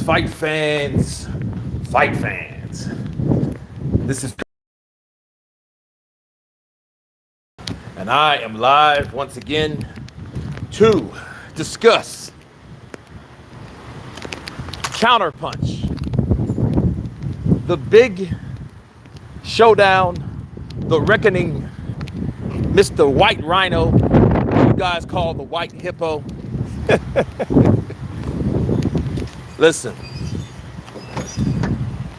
fight fans, fight fans. This is, and I am live once again to discuss Counterpunch, the big showdown, the reckoning, Mr. White Rhino, you guys call the White Hippo. Listen,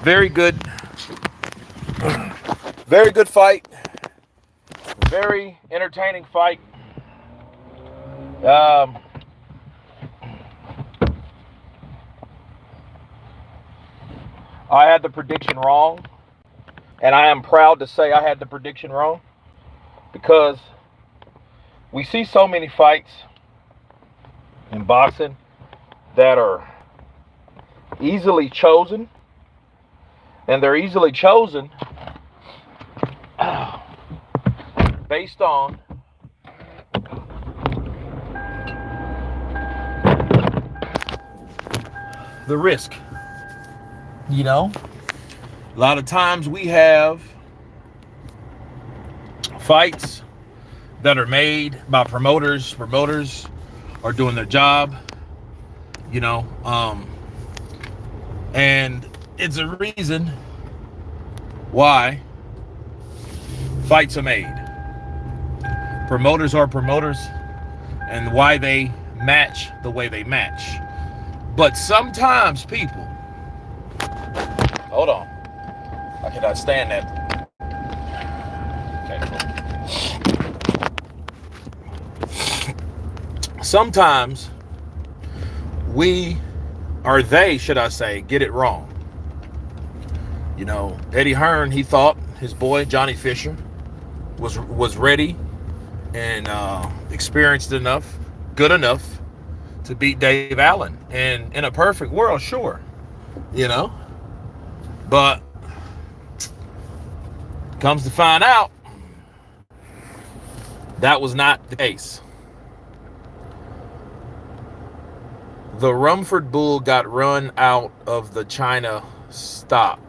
very good fight, very entertaining fight. I had the prediction wrong, and I am proud to say I had the prediction wrong, because we see so many fights in boxing that are easily chosen, and they're easily chosen based on the risk. You know, a lot of times we have fights that are made by promoters. Promoters are doing their job, you know, and it's a reason why fights are made. Promoters are promoters, and why they match the way they match. But sometimes people, hold on, I cannot stand that. Okay. Sometimes they, should I say, get it wrong. You know, Eddie Hearn, he thought his boy Johnny Fisher was ready and experienced enough, good enough to beat Dave Allen. And in a perfect world, sure, you know. But comes to find out, that was not the case. The Rumford Bull got run out of the China shop.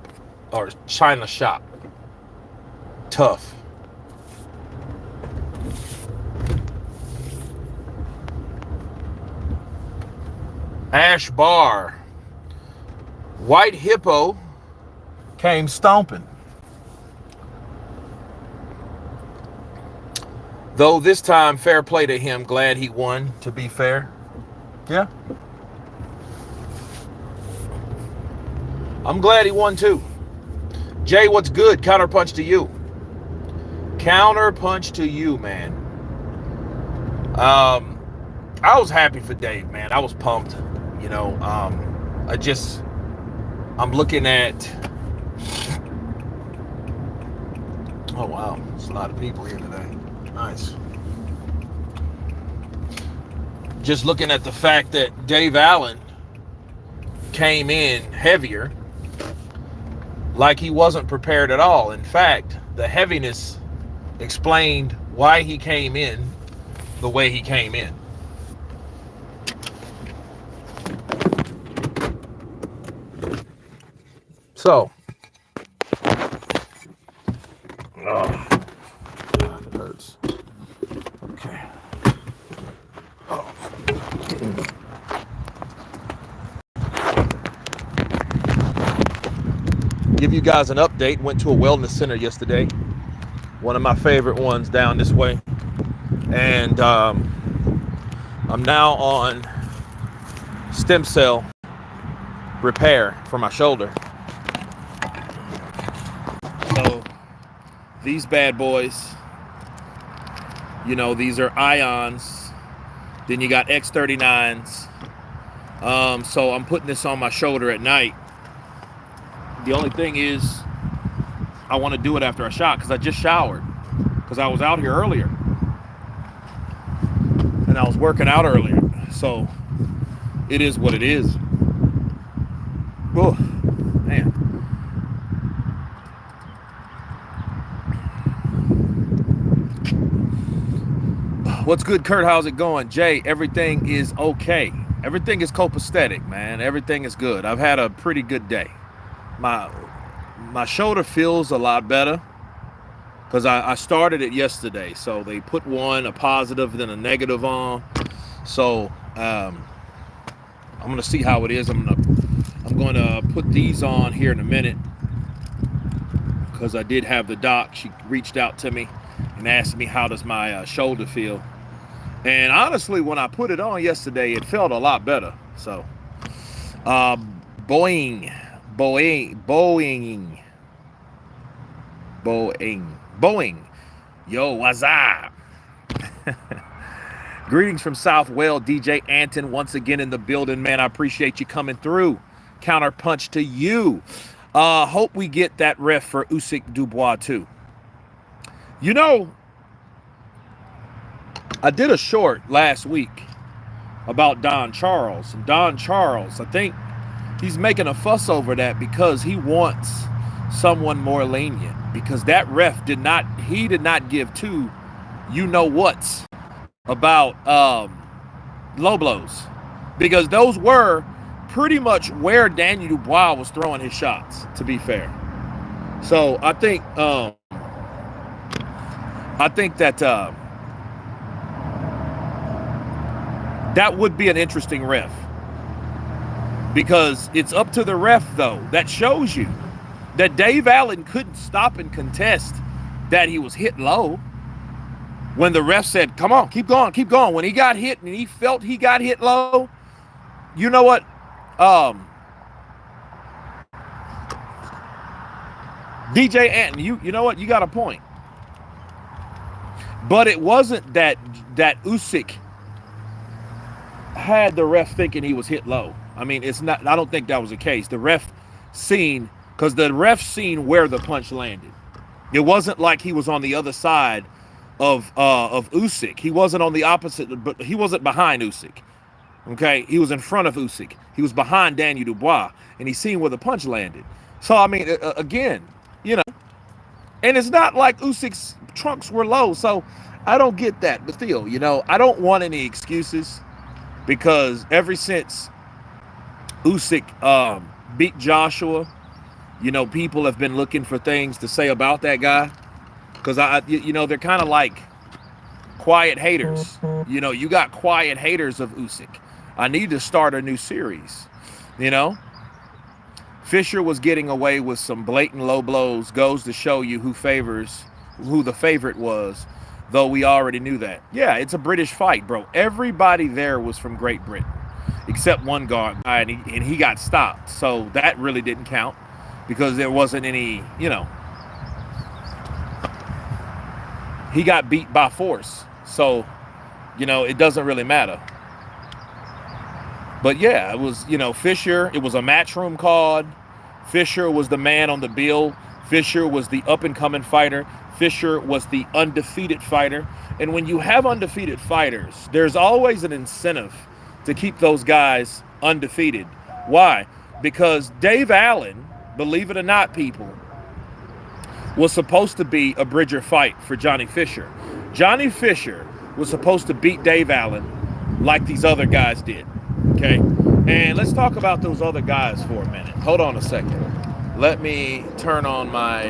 Tough. Ash Bar. White Hippo came stomping. Though this time, fair play to him. Glad he won, to be fair. Yeah. I'm glad he won too. Jay, what's good? Counterpunch to you. Counterpunch to you, man. I was happy for Dave, man. I was pumped. You know, I'm looking at, oh wow, there's a lot of people here today. Nice. Just looking at the fact that Dave Allen came in heavier, like he wasn't prepared at all. In fact, the heaviness explained why he came in the way he came in. So, oh, God, it hurts. Okay. Oh. Give you guys an update. Went to a wellness center yesterday. One of my favorite ones down this way. And I'm now on stem cell repair for my shoulder. So these bad boys, you know, these are ions. Then you got X39s. So I'm putting this on my shoulder at night. The only thing is, I want to do it after I shot, because I just showered, because I was out here earlier and I was working out earlier. So it is what it is. Oh man. What's good, Kurt? How's it going? Jay, everything is okay. Everything is copacetic, man. Everything is good. I've had a pretty good day. My my shoulder feels a lot better because I started it yesterday. So they put one, a positive, then a negative on. So I'm gonna see how it is. I'm gonna put these on here in a minute because I did have the doc. She reached out to me and asked me how does my shoulder feel. And honestly, when I put it on yesterday, it felt a lot better. So, uh, Boeing, Boeing, Boeing, Boeing. Yo, what's up? Greetings from South Wales, DJ Anton, once again in the building, man. I appreciate you coming through. Counterpunch to you. Hope we get that ref for Usyk Dubois too. You know, I did a short last week about Don Charles. And Don Charles, I think he's making a fuss over that because he wants someone more lenient. Because that ref did not give two you-know-whats about low blows. Because those were pretty much where Daniel Dubois was throwing his shots, to be fair. So I think that that would be an interesting ref. Because it's up to the ref, though. That shows you that Dave Allen couldn't stop and contest that he was hit low. When the ref said, come on, keep going, keep going. When he got hit and he felt he got hit low, you know what? DJ Anton, you know what? You got a point. But it wasn't that Usyk had the ref thinking he was hit low. I mean, it's not. I don't think that was the case. The ref seen, because the ref seen where the punch landed. It wasn't like he was on the other side of Usyk. He wasn't on the opposite, but he wasn't behind Usyk. Okay, he was in front of Usyk. He was behind Daniel Dubois, and he seen where the punch landed. So I mean, again, you know, and it's not like Usyk's trunks were low. So I don't get that. But still, you know, I don't want any excuses because ever since Usyk beat Joshua, you know, people have been looking for things to say about that guy because you know, they're kind of like quiet haters. You know, you got quiet haters of Usyk. I need to start a new series. You know, Fisher was getting away with some blatant low blows. Goes to show you who the favorite was, though we already knew that. Yeah, it's a British fight, bro. Everybody there was from Great Britain, except one guy, and he got stopped. So that really didn't count because there wasn't any, you know, he got beat by force. So, you know, it doesn't really matter. But yeah, it was, you know, Fisher, it was a matchroom card. Fisher was the man on the bill. Fisher was the up-and-coming fighter. Fisher was the undefeated fighter. And when you have undefeated fighters, there's always an incentive to keep those guys undefeated. Why? Because Dave Allen, believe it or not, people, was supposed to be a bridger fight for Johnny Fisher. Johnny Fisher was supposed to beat Dave Allen like these other guys did. Okay? And let's talk about those other guys for a minute. Hold on a second. Let me turn on my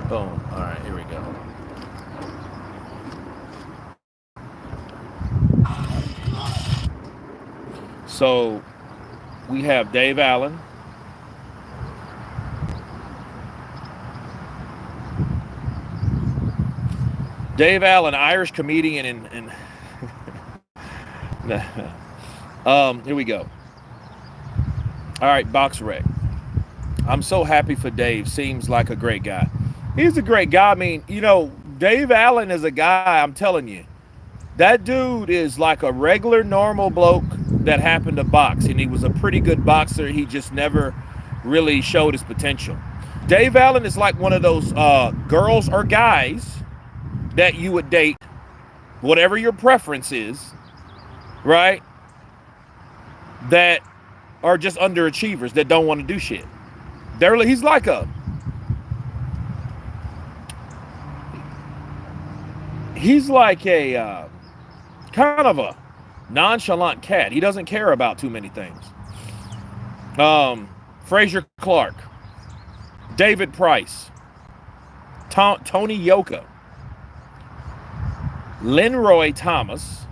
boom. All right, here we go. So we have Dave Allen. Dave Allen, Irish comedian and here we go. All right, box rec. I'm so happy for Dave. Seems like a great guy. He's a great guy. I mean, you know, Dave Allen is a guy, I'm telling you, that dude is like a regular, normal bloke that happened to box, and he was a pretty good boxer. He just never really showed his potential. Dave Allen is like one of those girls or guys that you would date, whatever your preference is, right? That are just underachievers that don't want to do shit. He's like a kind of a Nonchalant cat. He doesn't care about too many things. Fraser Clark, David Price, Tony Yoka, Lenroy Thomas,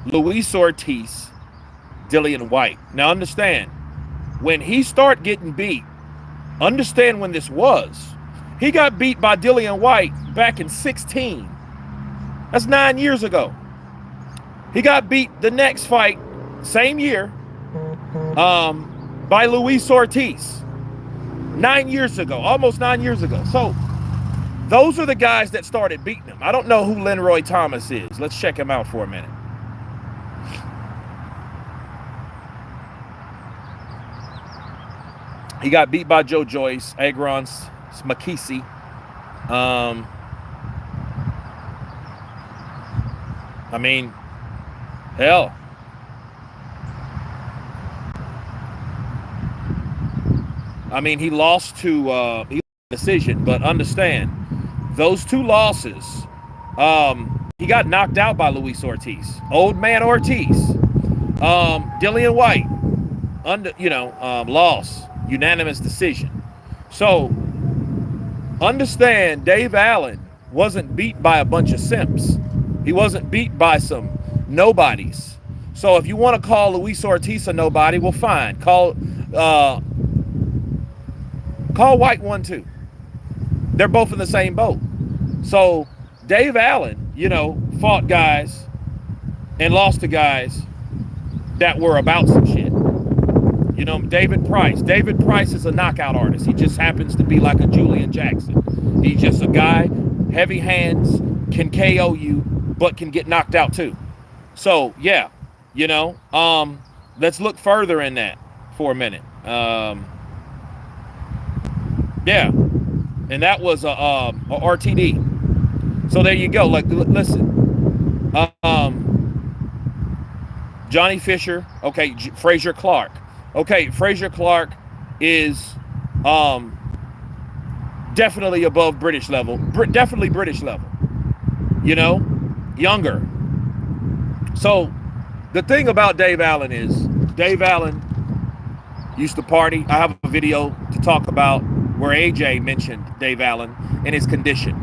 Luis Ortiz, Dillian White. Now understand, when he start getting beat, understand when this was. He got beat by Dillian White back in 16. That's 9 years ago. He got beat the next fight, same year, by Luis Ortiz. 9 years ago, almost 9 years ago. So those are the guys that started beating him. I don't know who Lenroy Thomas is. Let's check him out for a minute. He got beat by Joe Joyce, Agron Smakisi. I mean, hell. I mean, he lost to decision, but understand, those two losses, he got knocked out by Luis Ortiz. Old man Ortiz. Dillian White, loss. Unanimous decision. So, understand, Dave Allen wasn't beat by a bunch of simps. He wasn't beat by some nobodies. So if you want to call Luis Ortiz a nobody, well, fine. Call White one too. They're both in the same boat. So Dave Allen, fought guys and lost to guys that were about some shit. David Price. David Price is a knockout artist. He just happens to be like a Julian Jackson. He's just a guy, heavy hands, can KO you, but can get knocked out too. So yeah, let's look further in that for a minute. Yeah, and that was a RTD. So there you go. Like, listen, Johnny Fisher. Okay, Fraser Clark. Okay, Fraser Clark is definitely above British level. Definitely British level. Younger. So the thing about Dave Allen is Dave Allen used to party. I have a video to talk about where AJ mentioned Dave Allen and his condition.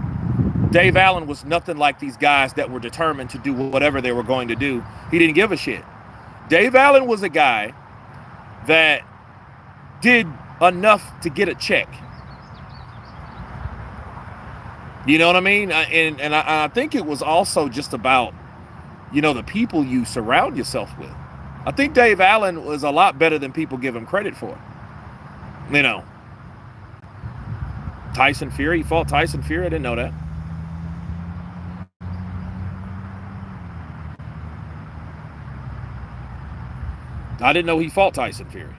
Dave Allen was nothing like these guys that were determined to do whatever they were going to do. He didn't give a shit. Dave Allen was a guy that did enough to get a check. You know what I mean? And I think it was also just about, the people you surround yourself with. I think Dave Allen was a lot better than people give him credit for. Tyson Fury, he fought Tyson Fury. I didn't know that. I didn't know he fought Tyson Fury.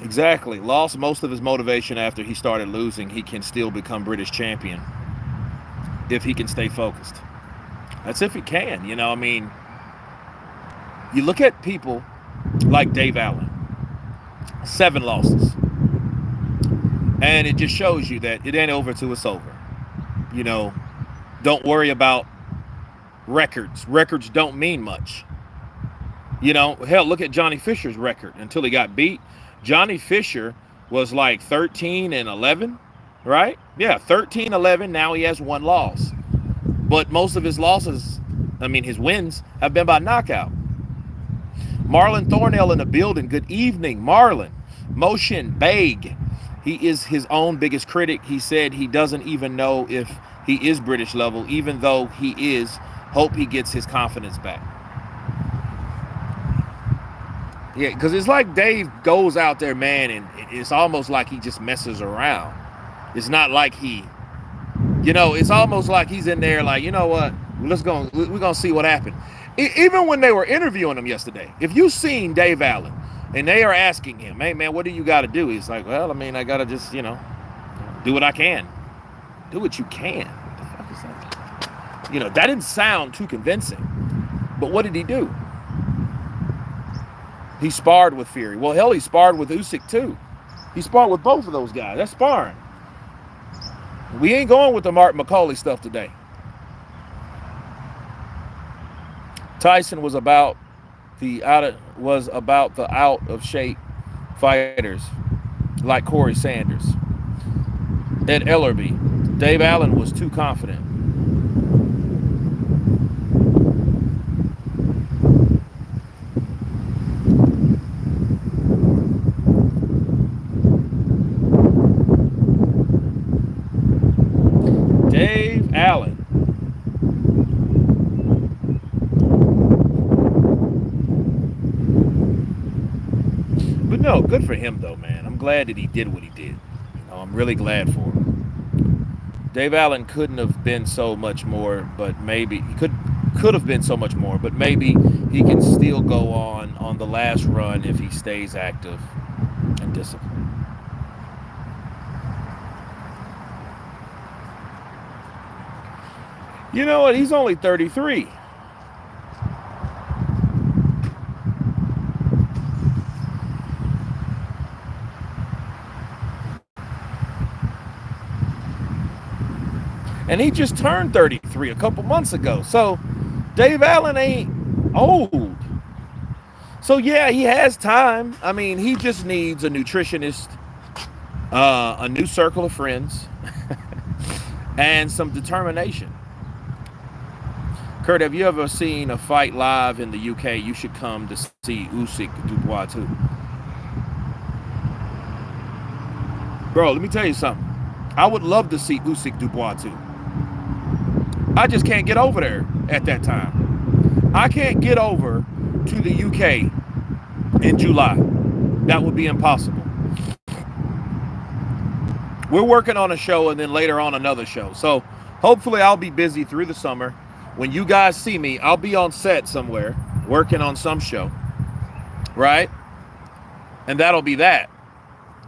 Exactly. Lost most of his motivation after he started losing. He can still become British champion if he can stay focused. That's if he can. You look at people like Dave Allen, 7 losses. And it just shows you that it ain't over till it's over. Don't worry about records. Records don't mean much. Hell, look at Johnny Fisher's record until he got beat. Johnny Fisher was like 13-11, right? Yeah, 13-11. Now he has 1 loss. But most of his losses, his wins, have been by knockout. Marlon Thornell in the building. Good evening, Marlon. Motion Baig. He is his own biggest critic. He said he doesn't even know if he is British level, even though he is. Hope he gets his confidence back. Yeah, because it's like Dave goes out there, man, and it's almost like he just messes around. It's not like it's almost like he's in there like, you know what, we're going to see what happened. Even when they were interviewing him yesterday, if you've seen Dave Allen and they are asking him, hey, man, what do you got to do? He's like, well, I got to just, Do what I can. Do what you can. What the fuck is that? You know, that didn't sound too convincing. But what did he do? He sparred with Fury. Well, hell, he sparred with Usyk too. He sparred with both of those guys. That's sparring. We ain't going with the Mark McCauley stuff today. Tyson was about the out of shape fighters like Corey Sanders. Ed Ellerby. Dave Allen was too confident. Dave Allen. But no, good for him though, man. I'm glad that he did what he did. You know, I'm really glad for him. Dave Allen couldn't have been so much more, but maybe he could have been so much more, but maybe he can still go on the last run if he stays active and disciplined. You know what? He's only 33. And he just turned 33 a couple months ago. So Dave Allen ain't old. So yeah, he has time. I mean, he just needs a nutritionist, a new circle of friends, and some determination. Kurt, have you ever seen a fight live in the UK? You should come to see Usyk Dubois too. Bro, let me tell you something. I would love to see Usyk Dubois too. I just can't get over there at that time. I can't get over to the UK in July. That would be impossible. We're working on a show and then later on another show. So hopefully I'll be busy through the summer. When you guys see me, I'll be on set somewhere working on some show. Right? And that'll be that.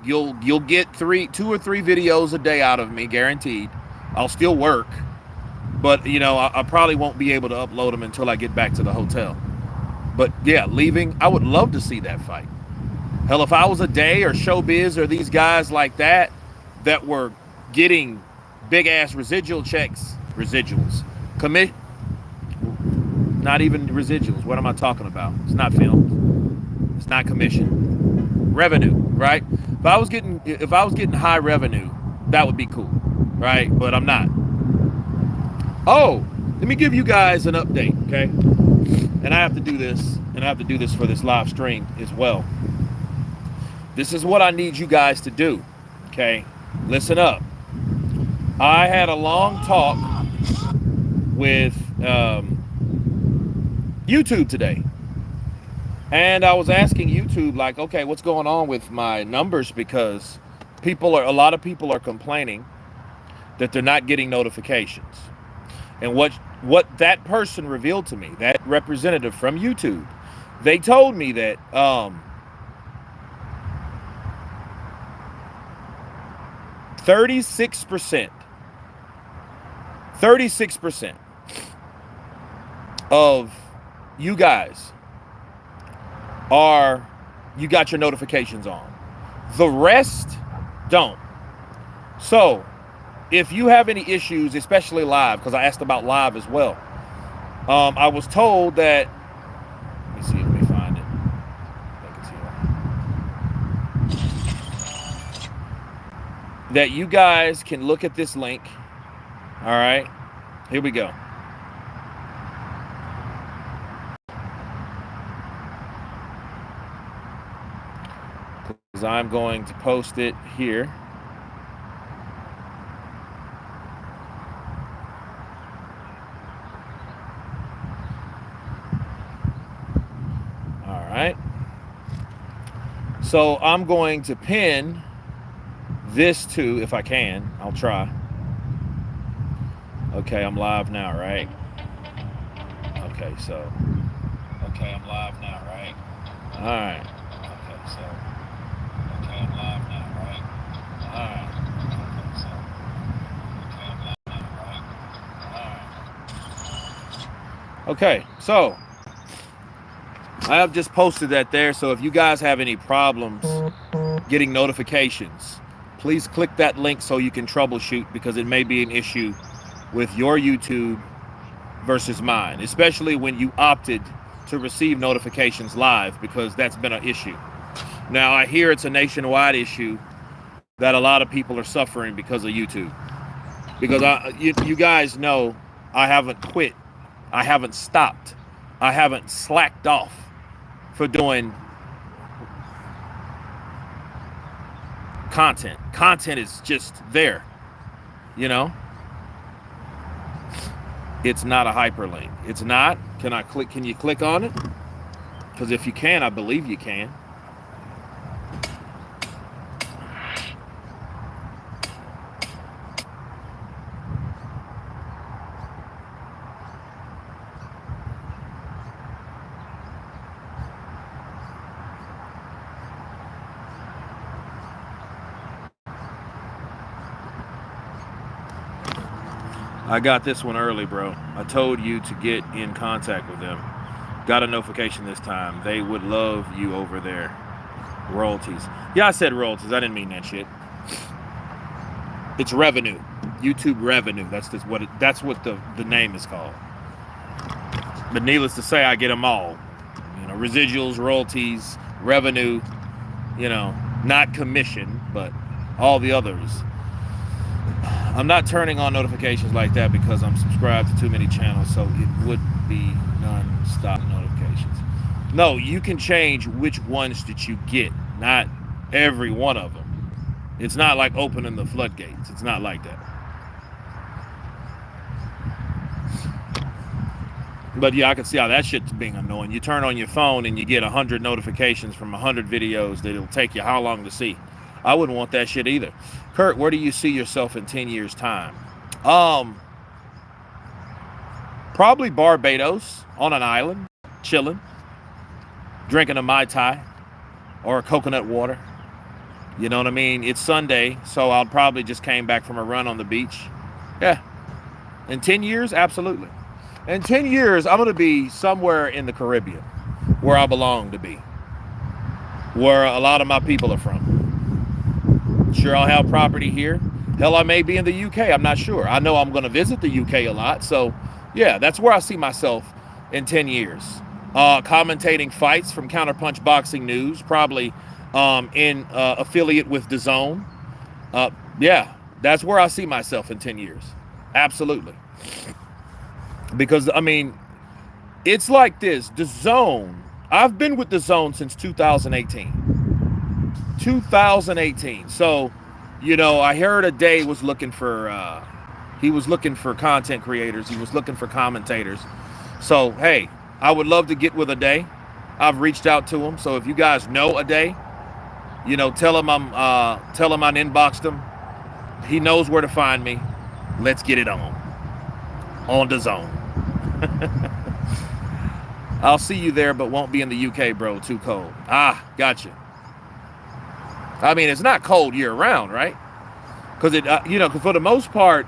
You'll get 2 or 3 videos a day out of me, guaranteed. I'll still work. But, you know, I probably won't be able to upload them until I get back to the hotel. But, yeah, leaving, I would love to see that fight. Hell, if I was a Day or Showbiz or these guys like that were getting big-ass residuals, not even residuals. What am I talking about? It's not film. It's not commission. Revenue, right? If I was getting high revenue, that would be cool, right? But I'm not. Oh, let me give you guys an update, okay? And I have to do this, for this live stream as well. This is what I need you guys to do, okay? Listen up. I had a long talk with YouTube today. And I was asking YouTube, like, okay, what's going on with my numbers? Because a lot of people are complaining that they're not getting notifications. And what that person revealed to me, that representative from YouTube, they told me that 36% of you guys you got your notifications on. The rest don't. So if you have any issues, especially live, because I asked about live as well, I was told that, let me find it. I think it's here. That you guys can look at this link. All right, here we go. Because I'm going to post it here. All right. So I'm going to pin this to, if I can, I'll try. Okay, I'm live now, right? Okay, I'm live now, right? All right. Okay, I'm live now, right? All right. Okay, Okay, so I have just posted that there. So if you guys have any problems getting notifications, please click that link so you can troubleshoot, because it may be an issue with your YouTube versus mine, especially when you opted to receive notifications live, because that's been an issue. Now, I hear it's a nationwide issue that a lot of people are suffering because of YouTube. Because you guys know I haven't quit. I haven't stopped. I haven't slacked off for doing content. Content is just there, you know? It's not a hyperlink. It's not. Can you click on it? Because if you can, I believe you can. I got this one early, bro. I told you to get in contact with them. Got a notification this time. They would love you over there. Royalties. Yeah, I said royalties. I didn't mean that shit. It's revenue. YouTube revenue. That's what the name is called. But needless to say, I get them all. You know, residuals, royalties, revenue. You know, not commission, but all the others. I'm not turning on notifications like that because I'm subscribed to too many channels, so it would be non-stop notifications. No, you can change which ones that you get, not every one of them. It's not like opening the floodgates. It's not like that. But yeah, I can see how that shit's being annoying. You turn on your phone and you get 100 notifications from 100 videos that it'll take you how long to see. I wouldn't want that shit either. Kurt, where do you see yourself in 10 years' time? Probably Barbados, on an island, chilling, drinking a Mai Tai or a coconut water. You know what I mean? It's Sunday, so I'll probably just came back from a run on the beach. Yeah. In 10 years, absolutely. In 10 years, I'm going to be somewhere in the Caribbean, where I belong to be, where a lot of my people are from. Sure, I'll have property here. Hell, I may be in the UK. I'm not sure. I know I'm going to visit the UK a lot. So, yeah, that's where I see myself in 10 years. Commentating fights from Counterpunch Boxing News, probably in affiliate with DAZN. Yeah, that's where I see myself in 10 years. Absolutely. Because, I mean, it's like this. DAZN, I've been with DAZN since 2018. 2018. So, you know, I heard a day was looking for, he was looking for content creators. He was looking for commentators. So, hey, I would love to get with a day. I've reached out to him. So if you guys know a day, you know, tell him I inboxed him. He knows where to find me. Let's get it on DAZN. I'll see you there, but won't be in the UK, bro. Too cold. Ah, gotcha. I mean, it's not cold year round, right? Because you know, for the most part,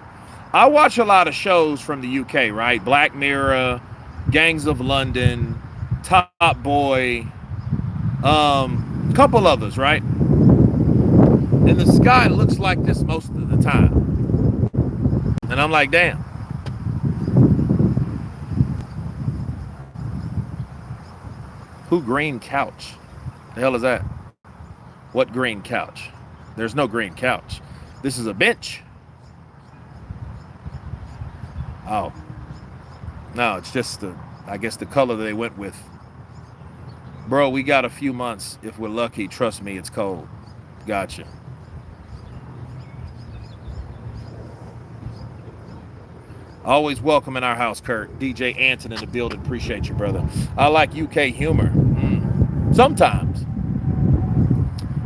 I watch a lot of shows from the UK, right? Black Mirror, Gangs of London, Top Boy, couple others, right? And the sky looks like this most of the time. And I'm like, damn. Who green couch? The hell is that? What green couch? There's no green couch. This is a bench. Oh. No, it's just I guess the color they went with. Bro, we got a few months. If we're lucky, trust me, it's cold. Gotcha. Always welcome in our house, Kurt. DJ Anton in the building. Appreciate you, brother. I like UK humor. Sometimes.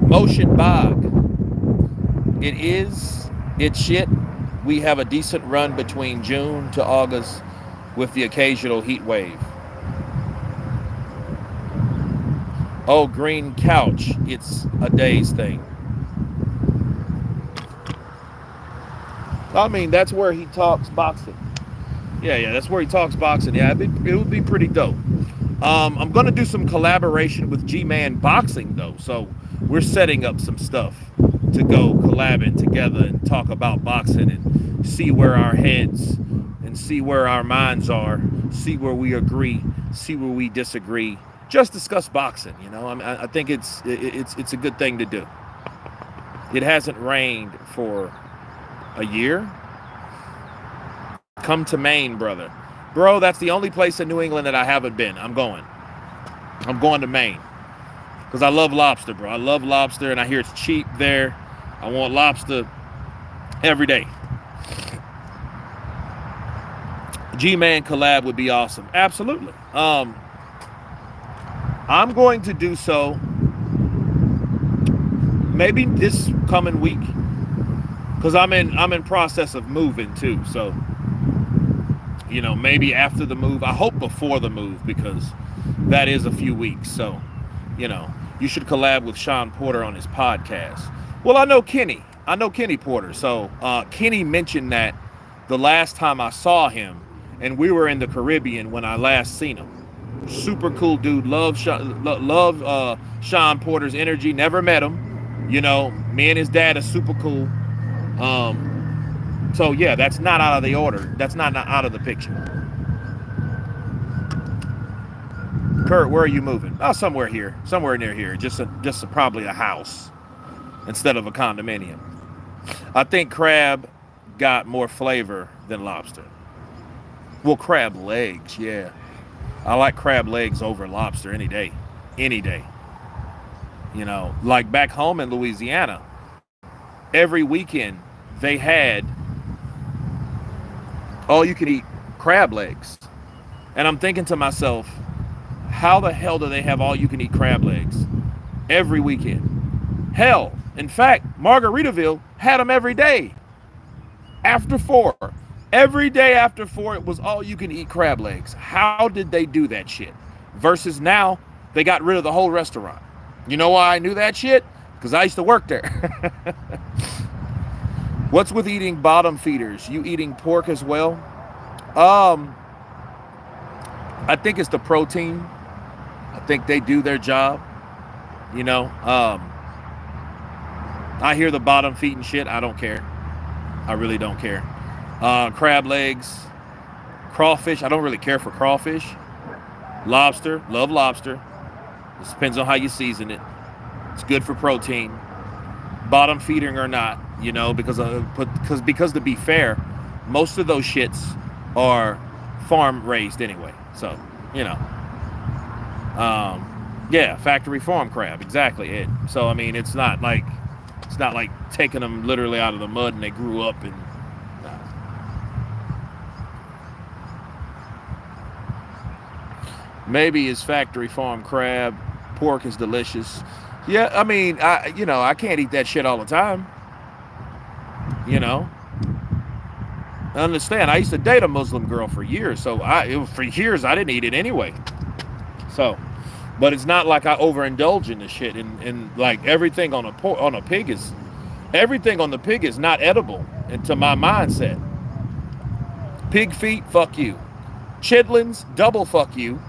Motion Bog. It's shit. We have a decent run between June to August with the occasional heat wave. Oh, green couch. It's a day's thing. I mean, that's where he talks boxing. Yeah. That's where he talks boxing. Yeah, it would be pretty dope. I'm gonna do some collaboration with G-Man Boxing though, so we're setting up some stuff to go collabing together and talk about boxing and see where our heads and see where our minds are, see where we agree, see where we disagree. Just discuss boxing, you know. I think it's a good thing to do. It hasn't rained for a year. Come to Maine, brother. Bro, that's the only place in New England that I haven't been. I'm going. I'm going to Maine. Because I love lobster, bro. I love lobster, and I hear it's cheap there. I want lobster every day. G-Man collab would be awesome. Absolutely. I'm going to do so maybe this coming week. Because I'm in process of moving too. So, you know, maybe after the move. I hope before the move, because that is a few weeks. So, you know, you should collab with Sean Porter on his podcast. Well, I know Kenny Porter. So Kenny mentioned that the last time I saw him, and we were in the Caribbean when I last seen him. Super cool dude. Love Sean Porter's energy. Never met him. You know, me and his dad are super cool. So yeah, that's not out of the order. That's not out of the picture. Kurt, where are you moving? Oh, somewhere here, somewhere near here. Just probably a house instead of a condominium. I think crab got more flavor than lobster. Well, crab legs, yeah. I like crab legs over lobster any day. Any day. You know, like back home in Louisiana, every weekend they had all you could eat crab legs. And I'm thinking to myself, how the hell do they have all you can eat crab legs every weekend? Hell, in fact, Margaritaville had them every day after 4. Every day after 4, it was all you can eat crab legs. How did they do that shit? Versus now, they got rid of the whole restaurant. You know why I knew that shit? Because I used to work there. What's with eating bottom feeders? You eating pork as well? I think it's the protein. I think they do their job. You know, I hear the bottom feeding shit. I don't care. I really don't care. Crab legs, crawfish. I don't really care for crawfish. Lobster, love lobster. It depends on how you season it. It's good for protein. Bottom feeding or not, you know, because to be fair, most of those shits are farm raised anyway. So, you know, yeah, factory farm crab, exactly it. So I mean, it's not like taking them literally out of the mud and they grew up and. Maybe it's factory farm crab. Pork is delicious. Yeah, I mean, I can't eat that shit all the time. You know, I understand. I used to date a Muslim girl for years, so for years I didn't eat it anyway. So, but it's not like I overindulge in the shit. And like everything on a pig is not edible into my mindset. Pig feet, fuck you. Chitlins, double fuck you.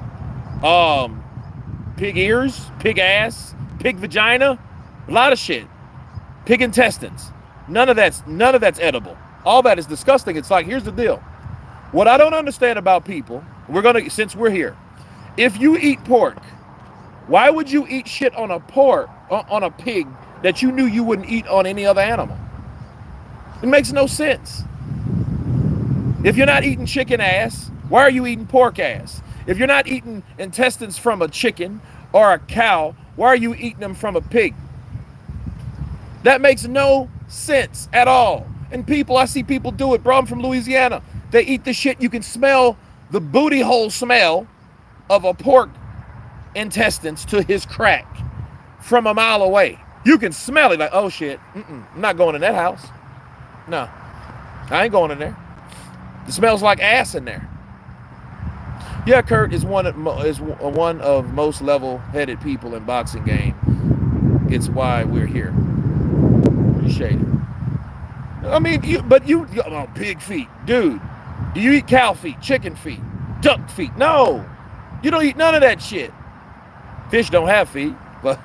Pig ears, pig ass, pig vagina, a lot of shit. Pig intestines. None of that's edible. All that is disgusting. It's like, here's the deal. What I don't understand about people, since we're here, if you eat pork, why would you eat shit on a pig that you knew you wouldn't eat on any other animal? It makes no sense. If you're not eating chicken ass, why are you eating pork ass? If you're not eating intestines from a chicken or a cow, why are you eating them from a pig? That makes no sense at all. And I see people do it, bro. I'm from Louisiana. They eat the shit. You can smell the booty hole smell of a pork intestines to his crack from a mile away. You can smell it like, oh shit, I'm not going in that house. No, I ain't going in there. It smells like ass in there. Yeah, Kurt is one of most level-headed people in boxing game. It's why we're here. Appreciate it. I mean, pig feet, dude. Do you eat cow feet, chicken feet, duck feet? No. You don't eat none of that shit. Fish don't have feet, but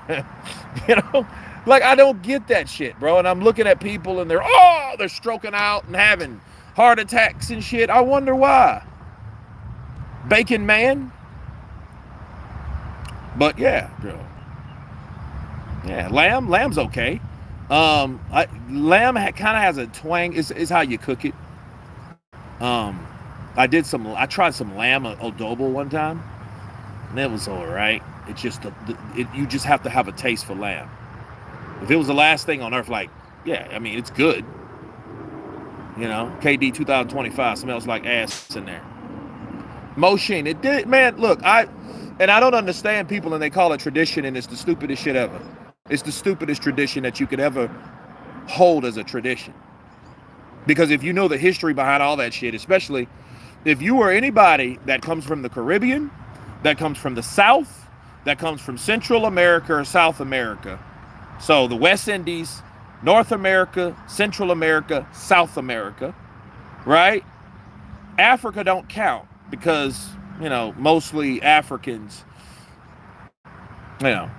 you know, like I don't get that shit, bro. And I'm looking at people and they're stroking out and having heart attacks and shit. I wonder why. Bacon man. But yeah, bro. Yeah, lamb's okay. Lamb kind of has a twang. Is how you cook it. I tried some lamb adobo one time, and it was all right. It's just you just have to have a taste for lamb. If it was the last thing on earth, like, yeah, I mean, it's good. You know, KD 2025 smells like ass in there. Moshin, it did, man. Look, I don't understand people and they call it tradition, and it's the stupidest shit ever. It's the stupidest tradition that you could ever hold as a tradition. Because if you know the history behind all that shit, especially if you are anybody that comes from the Caribbean, that comes from the South, that comes from Central America or South America. So the West Indies, North America, Central America, South America, right? Africa don't count because, you know, mostly Africans, you know,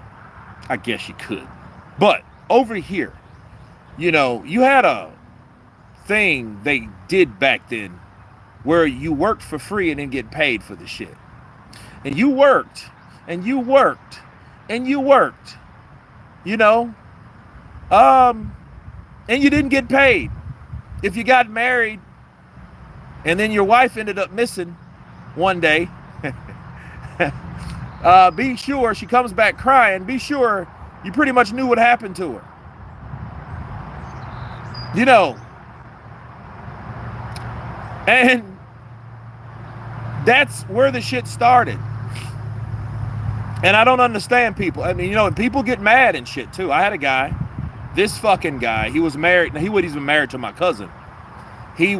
I guess you could. But over here, you know, you had a thing they did back then where you worked for free and then get paid for the shit. And you worked, and you worked, and you worked, you know, and you didn't get paid. If you got married and then your wife ended up missing one day, be sure she comes back crying. Be sure you pretty much knew what happened to her. You know, and that's where the shit started. And I don't understand people. I mean, you know, people get mad and shit too. I had a guy, this fucking guy, he was married. He wasn't even married to my cousin. He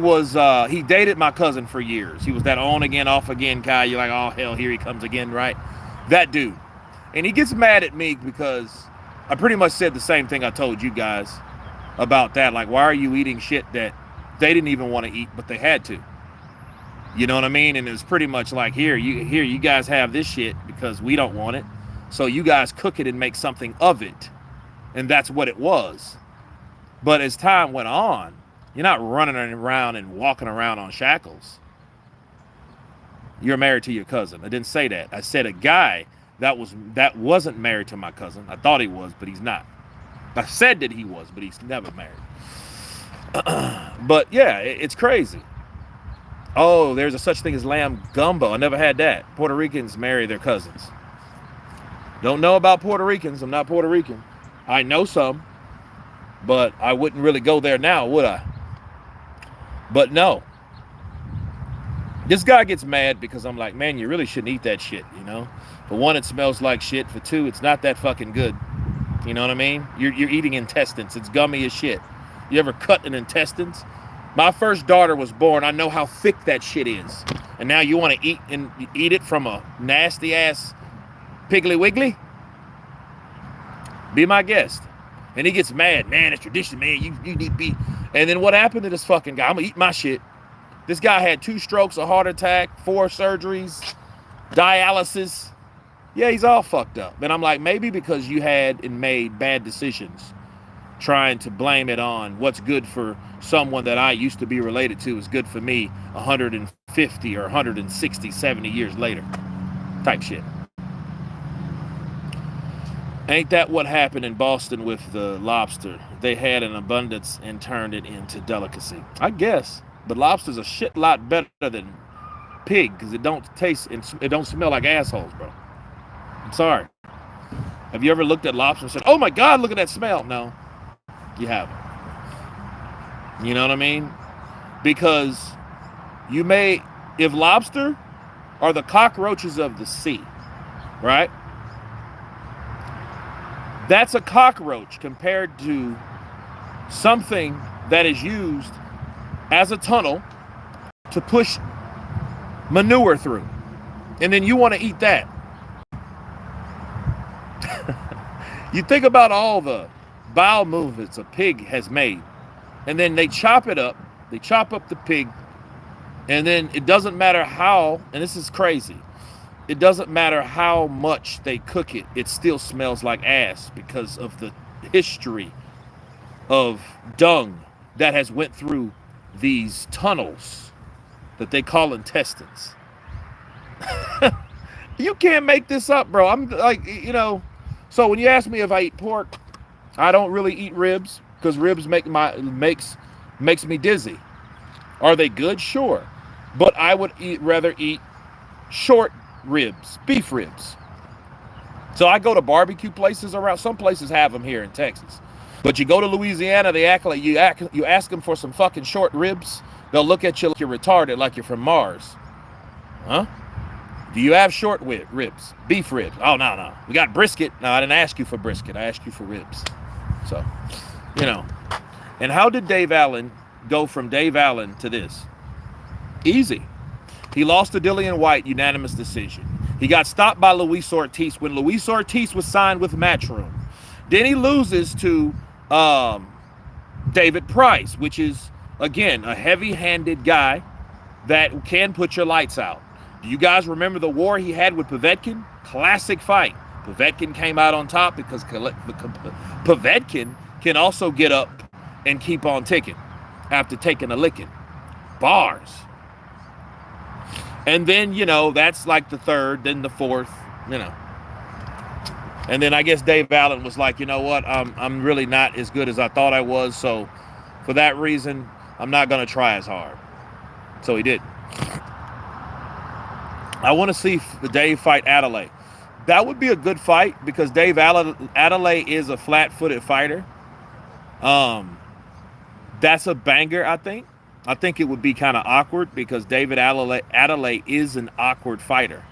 dated my cousin for years. He was that on again, off again guy. You're like, oh hell, here he comes again, right? That dude. And he gets mad at me because I pretty much said the same thing I told you guys about that. Like, why are you eating shit that they didn't even want to eat, but they had to? You know what I mean? And it's pretty much like, here, you guys have this shit because we don't want it. So you guys cook it and make something of it. And that's what it was. But as time went on, you're not running around and walking around on shackles. You're married to your cousin. I didn't say that. I said a guy that wasn't married to my cousin. I thought he was, but he's not. I said that he was, but he's never married. But yeah, it's crazy. Oh, there's a such thing as lamb gumbo. I never had that. Puerto Ricans marry their cousins. Don't know about Puerto Ricans. I'm not Puerto Rican. I know some, but I wouldn't really go there now, would I? But no. This guy gets mad because I'm like, man, you really shouldn't eat that shit, you know? For one, it smells like shit. For two, it's not that fucking good. You know what I mean? You're eating intestines. It's gummy as shit. You ever cut an intestines? My first daughter was born. I know how thick that shit is. And now you want to eat it from a nasty ass Piggly Wiggly? Be my guest. And he gets mad. Man, it's tradition, man. You need to be. And then what happened to this fucking guy? I'm going to eat my shit. This guy had 2 strokes, a heart attack, 4 surgeries, dialysis. Yeah, he's all fucked up. And I'm like, maybe because you had and made bad decisions, trying to blame it on what's good for someone that I used to be related to is good for me 150 or 160, 70 years later. Type shit. Ain't that what happened in Boston with the lobster? They had an abundance and turned it into delicacy. I guess. But lobster's a shit lot better than pig because it don't taste and it don't smell like assholes, bro. I'm sorry. Have you ever looked at lobster and said, oh my God, look at that smell? No. You haven't. You know what I mean? Because if lobster are the cockroaches of the sea, right? That's a cockroach compared to something that is used as a tunnel to push manure through. And then you want to eat that. You think about all the bowel movements a pig has made, and then they chop it up. They chop up the pig, And then it doesn't matter how, and this is crazy, it doesn't matter how much they cook it, it still smells like ass because of the history of dung that has went through these tunnels that they call intestines. You can't make this up, bro. I'm like, so when you ask me if I eat pork, I don't really eat ribs because ribs makes me dizzy. Are they good? Sure. But I would rather eat short ribs, beef ribs. So I go to barbecue places around. Some places have them here in Texas. But you go to Louisiana, they act like you ask them for some fucking short ribs. They'll look at you like you're retarded, like you're from Mars. Huh? Do you have short ribs? Beef ribs? Oh, no. We got brisket. No, I didn't ask you for brisket. I asked you for ribs. So, And how did Dave Allen go from Dave Allen to this? Easy. He lost to Dillian White, unanimous decision. He got stopped by Luis Ortiz when Luis Ortiz was signed with Matchroom. Then he loses to David Price, which is, again, a heavy-handed guy that can put your lights out. Do you guys remember the war he had with Povetkin? Classic fight. Povetkin came out on top because Povetkin can also get up and keep on ticking after taking a licking. Bars. And then, that's like the third, then the fourth, And then I guess Dave Allen was like, you know what, I'm really not as good as I thought I was, so for that reason, I'm not going to try as hard. So he did. I want to see the Dave fight Adelaide. That would be a good fight because Dave Adelaide is a flat-footed fighter. That's a banger, I think. I think it would be kind of awkward because David Adelaide is an awkward fighter.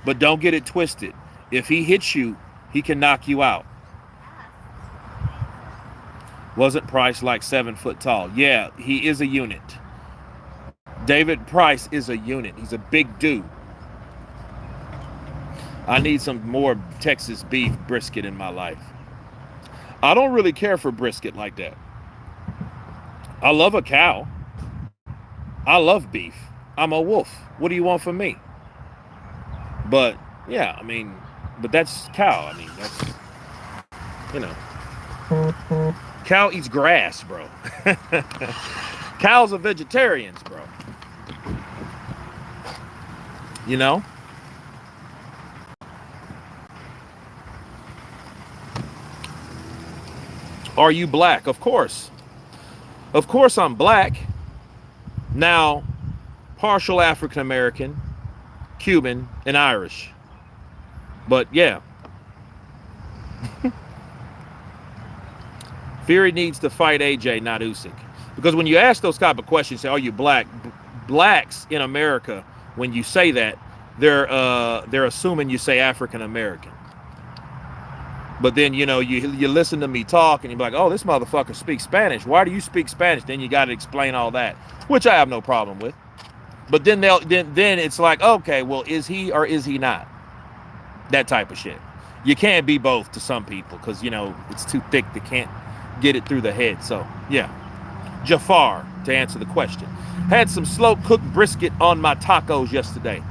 But don't get it twisted. If he hits you, he can knock you out. Wasn't Price like 7 foot tall? Yeah, he is a unit. David Price is a unit. He's a big dude. I need some more Texas beef brisket in my life. I don't really care for brisket like that. I love a cow. I love beef. I'm a wolf. What do you want from me? But, yeah, but that's cow. That's, Cow eats grass, bro. Cows are vegetarians, bro. Are you black? Of course. Of course I'm black. Now, partial African American, Cuban, and Irish. But yeah. Fury needs to fight AJ, not Usyk. Because when you ask those type of questions, say, are you black? Blacks in America, when you say that, they're assuming you say African American. But then, you listen to me talk and you're like, oh, this motherfucker speaks Spanish. Why do you speak Spanish? Then you got to explain all that, which I have no problem with. But then then it's like, okay, well, is he or is he not? That type of shit. You can't be both to some people because, it's too thick. They can't get it through the head. So, yeah. Jafar, to answer the question. Had some slow-cooked brisket on my tacos yesterday.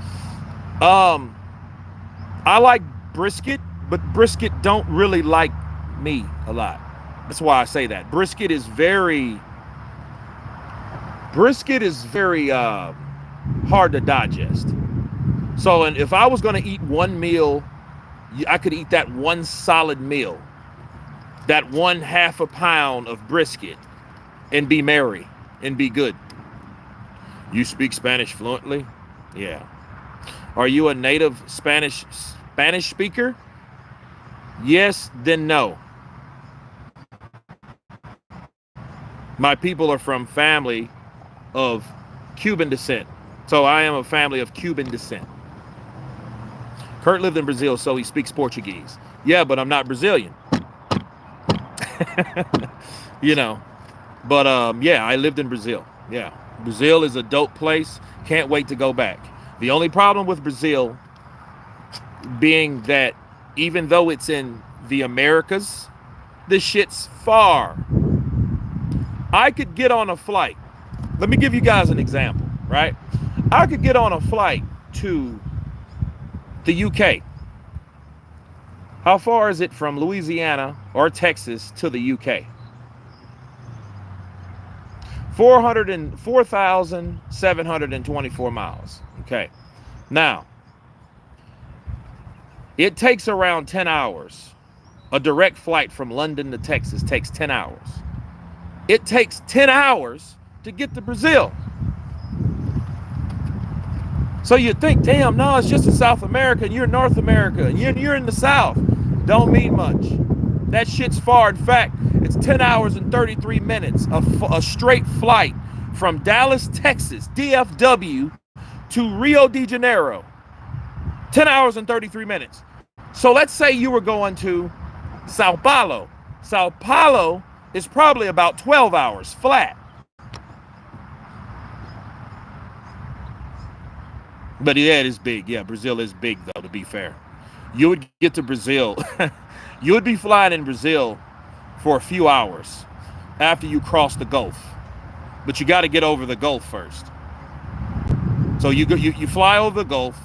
I like brisket. But brisket don't really like me a lot. That's why I say that. Brisket is very hard to digest. So, and if I was going to eat one meal, I could eat that one solid meal, that 1/2 pound of brisket, and be merry and be good. You speak Spanish fluently? Yeah. Are you a native Spanish speaker? Yes, then no. My people are from family of Cuban descent. So I am a family of Cuban descent. Kurt lived in Brazil, so he speaks Portuguese. Yeah, but I'm not Brazilian. But yeah, I lived in Brazil. Yeah. Brazil is a dope place. Can't wait to go back. The only problem with Brazil being that even though it's in the Americas, this shit's far. I could get on a flight. Let me give you guys an example, right? I could get on a flight to the UK. How far is it from Louisiana or Texas to the UK? 4,724 miles. Okay. Now, it takes around 10 hours. A direct flight from London to Texas takes 10 hours. It takes 10 hours to get to Brazil. So you think, damn, no, it's just in South America and you're in North America and you're in the South. Don't mean much. That shit's far. In fact, it's 10 hours and 33 minutes, a straight flight from Dallas, Texas, DFW, to Rio de Janeiro. 10 hours and 33 minutes. So let's say you were going to Sao Paulo. Sao Paulo is probably about 12 hours flat. But yeah, it is big. Yeah, Brazil is big, though, to be fair. You would get to Brazil. You would be flying in Brazil for a few hours after you cross the Gulf. But you got to get over the Gulf first. So you fly over the Gulf.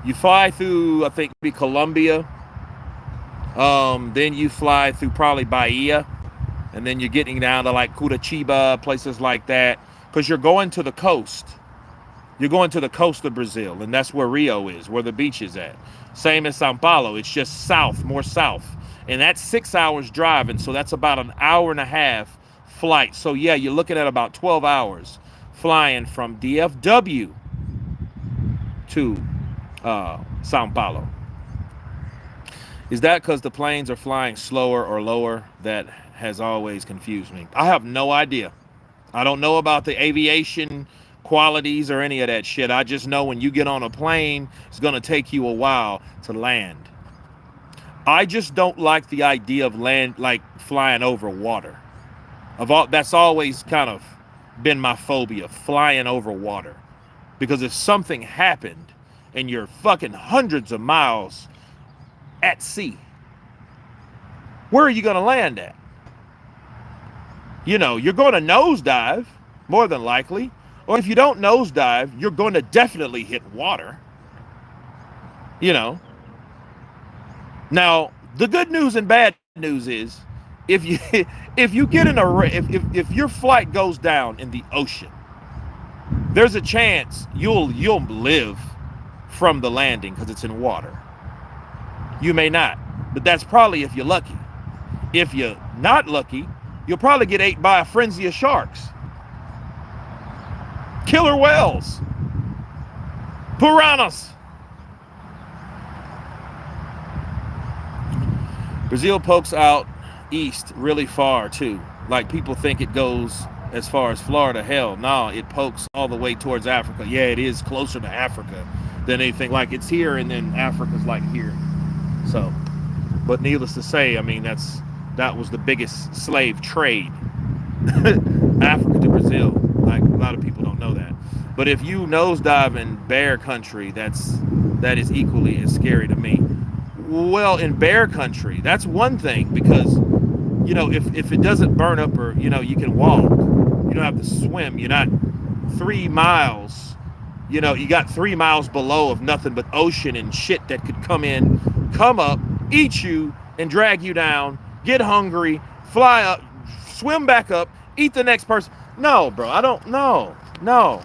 You fly through, I think, maybe Colombia. Then you fly through probably Bahia. And then you're getting down to like Curitiba, places like that. Because you're going to the coast. You're going to the coast of Brazil, and that's where Rio is, where the beach is at. Same as Sao Paulo. It's just south, more south. And that's 6 hours driving, so that's about an hour and a half flight. So yeah, you're looking at about 12 hours flying from DFW to Sao Paulo. Is that because the planes are flying slower or lower? That has always confused me. I have no idea. I don't know about the aviation qualities or any of that shit. I just know when you get on a plane, it's going to take you a while to land. I just don't like the idea of flying over water. That's always kind of been my phobia, flying over water. Because if something happened and you're fucking hundreds of miles at sea, where are you going to land at? You know, you're going to nosedive, more than likely. Or if you don't nosedive, you're going to definitely hit water. You know. Now, the good news and bad news is, if you get in if your flight goes down in the ocean, there's a chance you'll live from the landing because it's in water. You may not, but that's probably if you're lucky. If you're not lucky, you'll probably get ate by a frenzy of sharks. Killer whales. Piranhas. Brazil pokes out east really far too. Like people think it goes as far as Florida. Hell, no, it pokes all the way towards Africa. Yeah, it is closer to Africa than anything. Like it's here and then Africa's like here. So, but needless to say, I mean, that was the biggest slave trade. Africa to Brazil. Like a lot of people don't know that. But if you nosedive in bear country, that is equally as scary to me. Well, in bear country, that's one thing because, you know, if it doesn't burn up or, you know, you can walk. You don't have to swim. You're not 3 miles. You know, you got 3 miles below of nothing but ocean and shit that could come up, eat you, and drag you down, get hungry, fly up, swim back up, eat the next person. No, bro, I don't know. No.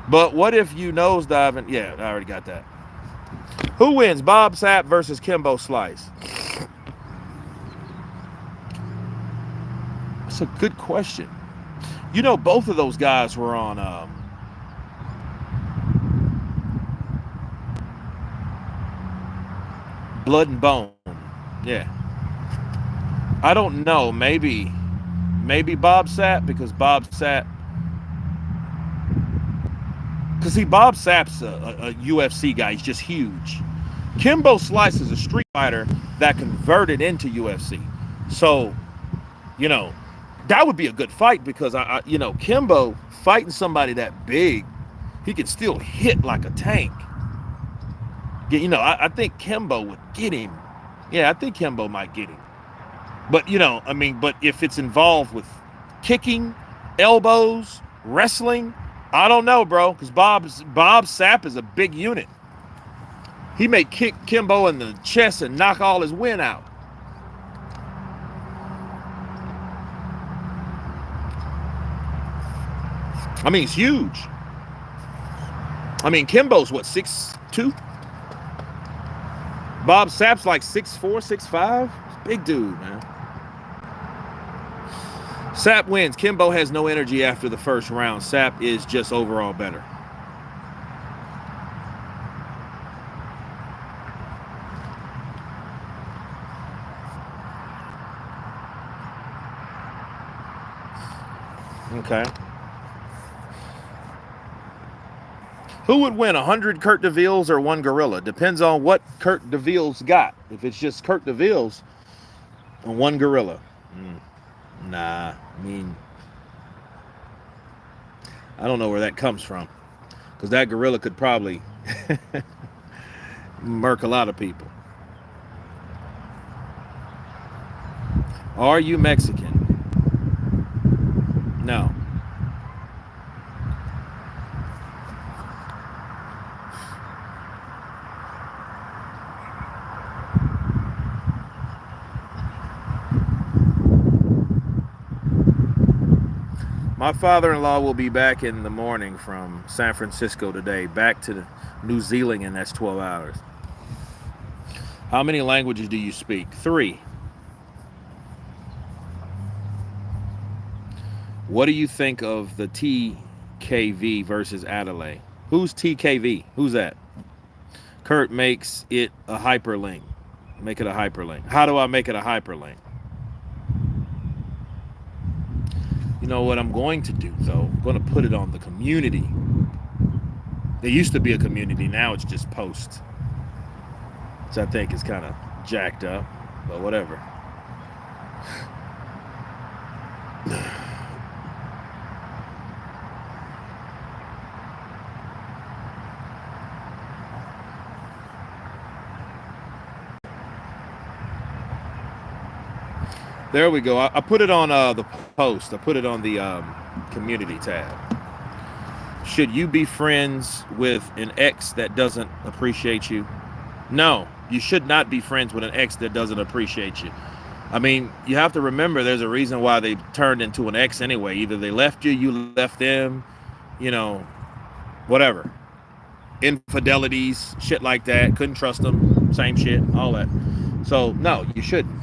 But what if you nosedive and... Yeah, I already got that. Who wins, Bob Sapp versus Kimbo Slice? That's a good question. You know, both of those guys were on... Blood and Bone. Yeah. I don't know. Maybe Bob Sapp, because Bob Sapp... Because see, Bob Sapp's a UFC guy. He's just huge. Kimbo Slice is a street fighter that converted into UFC. So, you know, that would be a good fight because, you know, Kimbo fighting somebody that big, he could still hit like a tank. You know, I think Kimbo would get him. Yeah, I think Kimbo might get him. But, you know, I mean, but if it's involved with kicking elbows, wrestling. I don't know, bro, because Bob Sapp is a big unit. He may kick Kimbo in the chest and knock all his wind out. I mean, he's huge. I mean, Kimbo's what, 6'2"? Bob Sapp's like 6'4", 6'5". Big dude, man. Sapp wins. Kimbo has no energy after the first round. Sapp is just overall better. Okay. Who would win, 100 Kurt DeVille's or 1 gorilla? Depends on what Kurt DeVille's got. If it's just Kurt DeVille's and 1 gorilla. Nah, I mean, I don't know where that comes from. Because that gorilla could probably murk a lot of people. Are you Mexican? No. My father-in-law will be back in the morning from San Francisco today, back to New Zealand, and that's 12 hours. How many languages do you speak? 3. What do you think of the TKV versus Adelaide? Who's TKV? Who's that? Kurt makes it a hyperlink. Make it a hyperlink. How do I make it a hyperlink? You know what I'm going to do, though? I'm going to put it on the community. There used to be a community. Now it's just posts. Which I think is kind of jacked up. But whatever. There we go. I put it on the post. I put it on the community tab. Should you be friends with an ex that doesn't appreciate you? No, you should not be friends with an ex that doesn't appreciate you. I mean, you have to remember there's a reason why they turned into an ex anyway. Either they left you, you left them, you know, whatever. Infidelities, shit like that. Couldn't trust them. Same shit, all that. So, no, you shouldn't.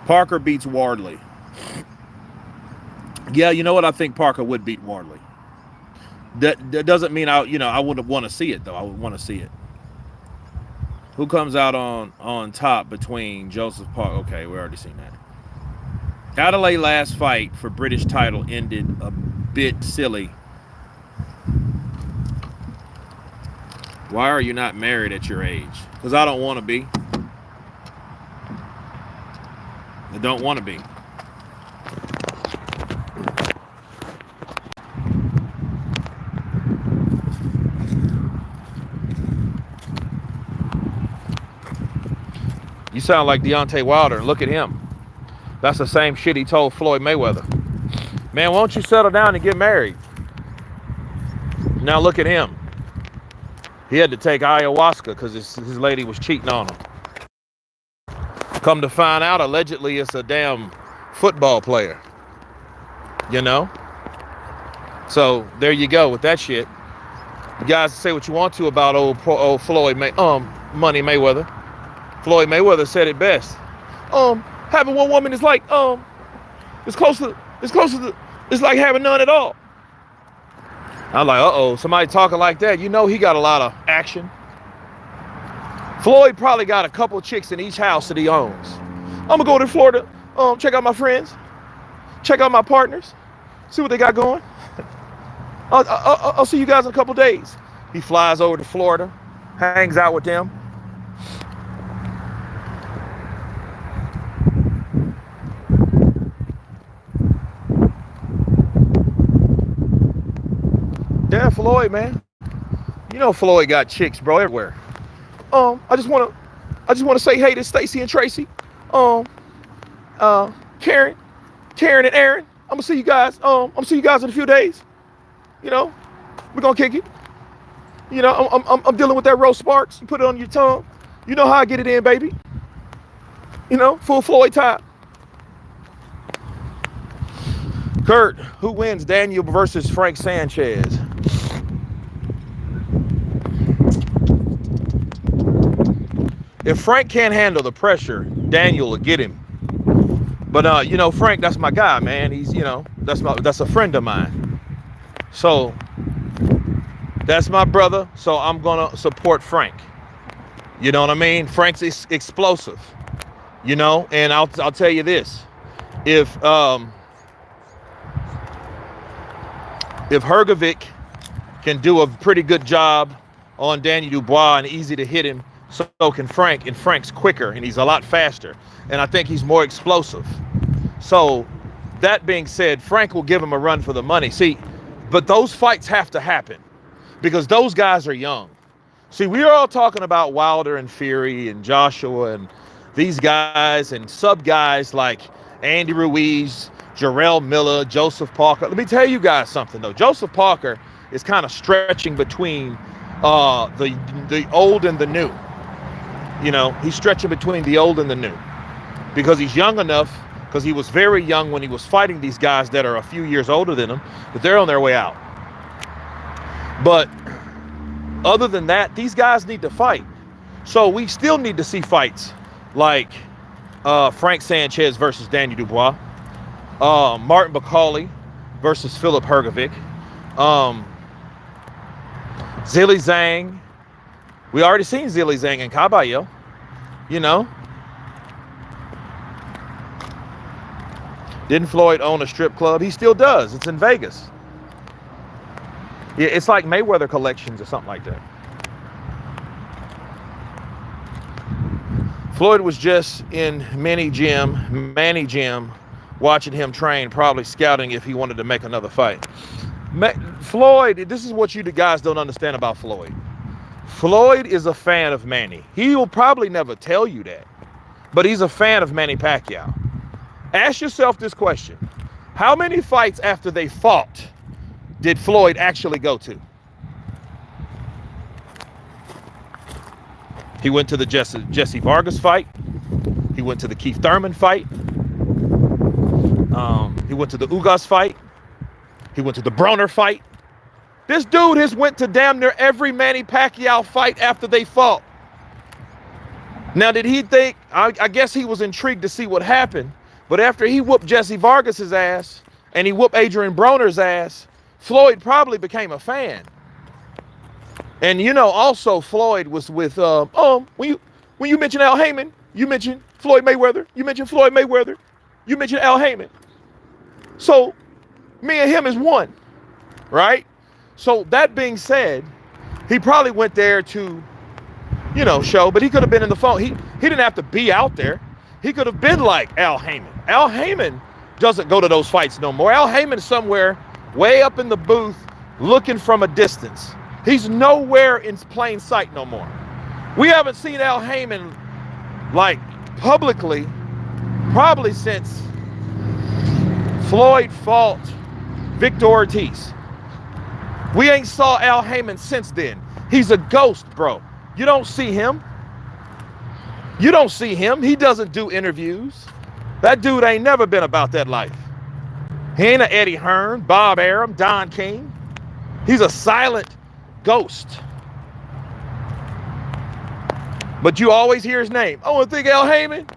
Parker beats Wardley. Yeah, you know what? I think Parker would beat Wardley. That doesn't mean I wouldn't want to see it though. I would want to see it. Who comes out on top between Joseph Parker? Okay, we already seen that. Adelaide last fight for British title ended a bit silly. Why are you not married at your age? Because I don't want to be. I don't want to be. You sound like Deontay Wilder. Look at him. That's the same shit he told Floyd Mayweather. Man, why don't you settle down and get married? Now look at him. He had to take ayahuasca because his lady was cheating on him. Come to find out, allegedly, it's a damn football player. You know? So, there you go with that shit. You guys say what you want to about old Floyd Money Mayweather. Floyd Mayweather said it best. Having one woman is like, it's like having none at all. I'm like, somebody talking like that, you know he got a lot of action. Floyd probably got a couple chicks in each house that he owns. I'm gonna go to Florida, check out my friends, check out my partners, see what they got going. I'll see you guys in a couple days. He flies over to Florida, hangs out with them. Yeah, Floyd, man. You know Floyd got chicks, bro, everywhere. I just want to I just want to say hey to Stacy and Tracy, Karen and Aaron. I'm gonna see you guys. I'm gonna see you guys in a few days. You know, we're gonna kick it. You know, I'm dealing with that roast sparks. You put it on your tongue. You know how I get it in, baby. You know, full Floyd time. Kurt, who wins, Daniel versus Frank Sanchez? If Frank can't handle the pressure, Daniel will get him. But you know, Frank, that's my guy, man. He's, you know, that's a friend of mine. So that's my brother. So I'm gonna support Frank. You know what I mean? Frank's explosive. You know, and I'll tell you this: if Hergovic can do a pretty good job on Daniel Dubois and easy to hit him, so can Frank, and Frank's quicker and he's a lot faster, and I think he's more explosive. So that being said, Frank will give him a run for the money. See, but those fights have to happen because those guys are young. See, we are all talking about Wilder and Fury and Joshua and these guys and sub guys like Andy Ruiz, Jarrell Miller, Joseph Parker. Let me tell you guys something though. Joseph Parker is kind of stretching between the old and the new. You know, he's stretching between the old and the new because he's young enough, because he was very young when he was fighting these guys that are a few years older than him, but they're on their way out. But other than that, these guys need to fight. So we still need to see fights like Frank Sanchez versus Daniel Dubois, Martin Bacali versus Philip Hergovic, Zhilei Zhang. We already seen Zhilei Zhang and Caballero, you know. Didn't Floyd own a strip club? He still does. It's in Vegas. Yeah, it's like Mayweather Collections or something like that. Floyd was just in Manny Gym, watching him train, probably scouting if he wanted to make another fight. Floyd, this is what you guys don't understand about Floyd. Floyd is a fan of Manny. He will probably never tell you that, but he's a fan of Manny Pacquiao. Ask yourself this question. How many fights after they fought did Floyd actually go to? He went to the Jesse Vargas fight. He went to the Keith Thurman fight. He went to the Ugas fight. He went to the Broner fight. This dude has went to damn near every Manny Pacquiao fight after they fought. Now, did he think, I guess he was intrigued to see what happened, but after he whooped Jesse Vargas's ass and he whooped Adrian Broner's ass, Floyd probably became a fan. And you know, also Floyd was with, when you mention Al Heyman, you mention Floyd Mayweather, you mention Floyd Mayweather, you mention Al Heyman. So me and him is one, right? So that being said, he probably went there to, you know, show, but he could have been in the phone. He didn't have to be out there. He could have been like Al Heyman. Al Heyman doesn't go to those fights no more. Al Heyman's somewhere way up in the booth looking from a distance. He's nowhere in plain sight no more. We haven't seen Al Heyman like publicly probably since Floyd fought Victor Ortiz. We ain't saw Al Heyman since then. He's a ghost, bro. You don't see him. You don't see him. He doesn't do interviews. That dude ain't never been about that life. He ain't a Eddie Hearn, Bob Arum, Don King. He's a silent ghost. But you always hear his name. I want to think Al Heyman.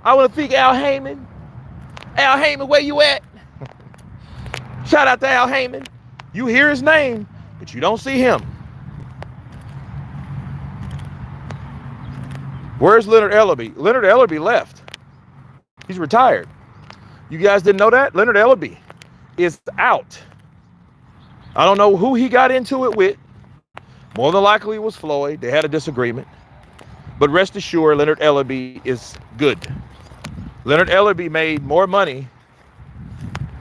I want to think Al Heyman. Al Heyman, where you at? Shout out to Al Heyman. You hear his name, but you don't see him. Where's Leonard Ellerbe? Leonard Ellerbe left. He's retired. You guys didn't know that? Leonard Ellerbe is out. I don't know who he got into it with. More than likely it was Floyd. They had a disagreement. But rest assured, Leonard Ellerbe is good. Leonard Ellerbe made more money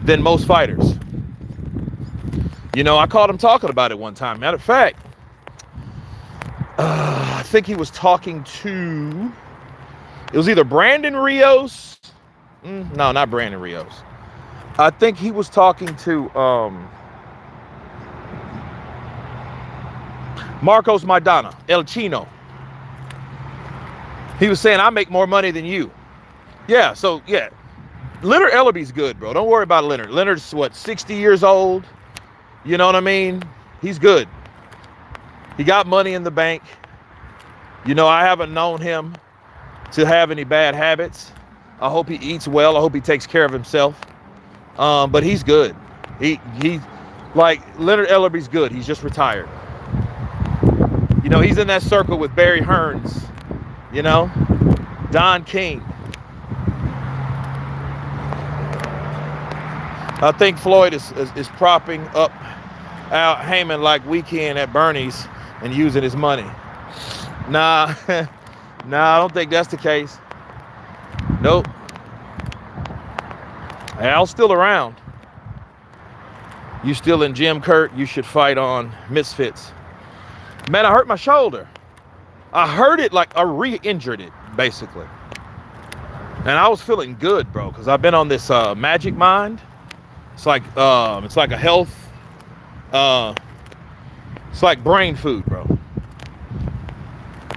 than most fighters. You know, I caught him talking about it one time. Matter of fact, I think he was talking to It was either Brandon Rios. No, not Brandon Rios. I think he was talking to Marcos Maidana, El Chino. He was saying, I make more money than you. Yeah, so yeah. Leonard Ellerby's good, bro. Don't worry about Leonard. Leonard's what, 60 years old? You know what I mean? He's good. He got money in the bank. You know, I haven't known him to have any bad habits. I hope he eats well. I hope he takes care of himself. But he's good. He like Leonard Ellerby's good. He's just retired. You know, he's in that circle with Barry Hearns, you know, Don King. I think Floyd is propping up Al Heyman like Weekend at Bernie's and using his money. Nah, nah, I don't think that's the case. Nope. Al's still around. You still in Jim Kurt, you should fight on Misfits. Man, I hurt my shoulder. I hurt it like I re-injured it, basically. And I was feeling good, bro, because I've been on this Magic Mind. It's like a health, it's like brain food, bro.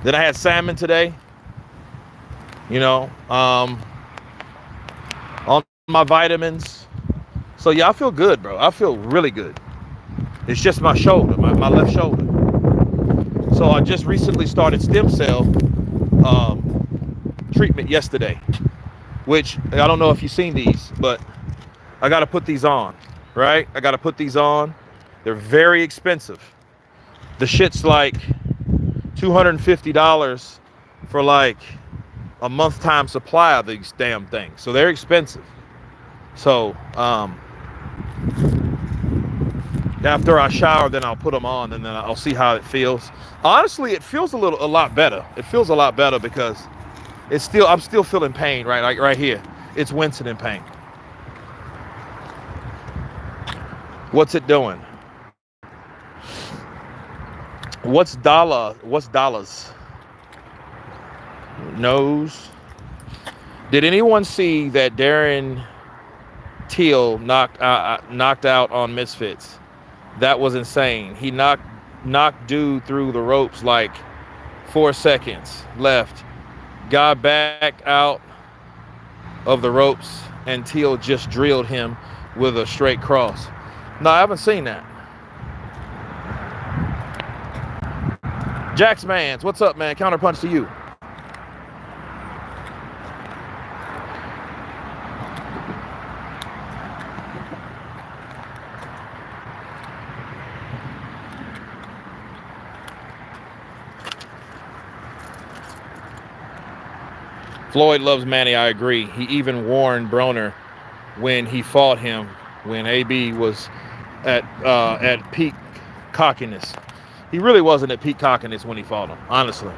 Then I had salmon today, you know, on my vitamins. So yeah, I feel good, bro. I feel really good. It's just my shoulder, my left shoulder. So I just recently started stem cell treatment yesterday, which I don't know if you've seen these, but I got to put these on, right? I got to put these on. They're very expensive. The shit's like $250 for like a month time supply of these damn things. So they're expensive. So after I shower, then I'll put them on and then I'll see how it feels. Honestly, it feels a lot better. It feels a lot better because I'm still feeling pain, right? Like right here. It's wincing in pain. What's it doing? What's dollars? Nose. Did anyone see that Darren Till knocked out on Misfits? That was insane. He knocked dude through the ropes like 4 seconds left. Got back out of the ropes and Till just drilled him with a straight cross. No, I haven't seen that. Jax Mans, what's up, man? Counterpunch to you. Floyd loves Manny, I agree. He even warned Broner when he fought him when AB was at peak cockiness. He really wasn't at peak cockiness when he fought him, honestly.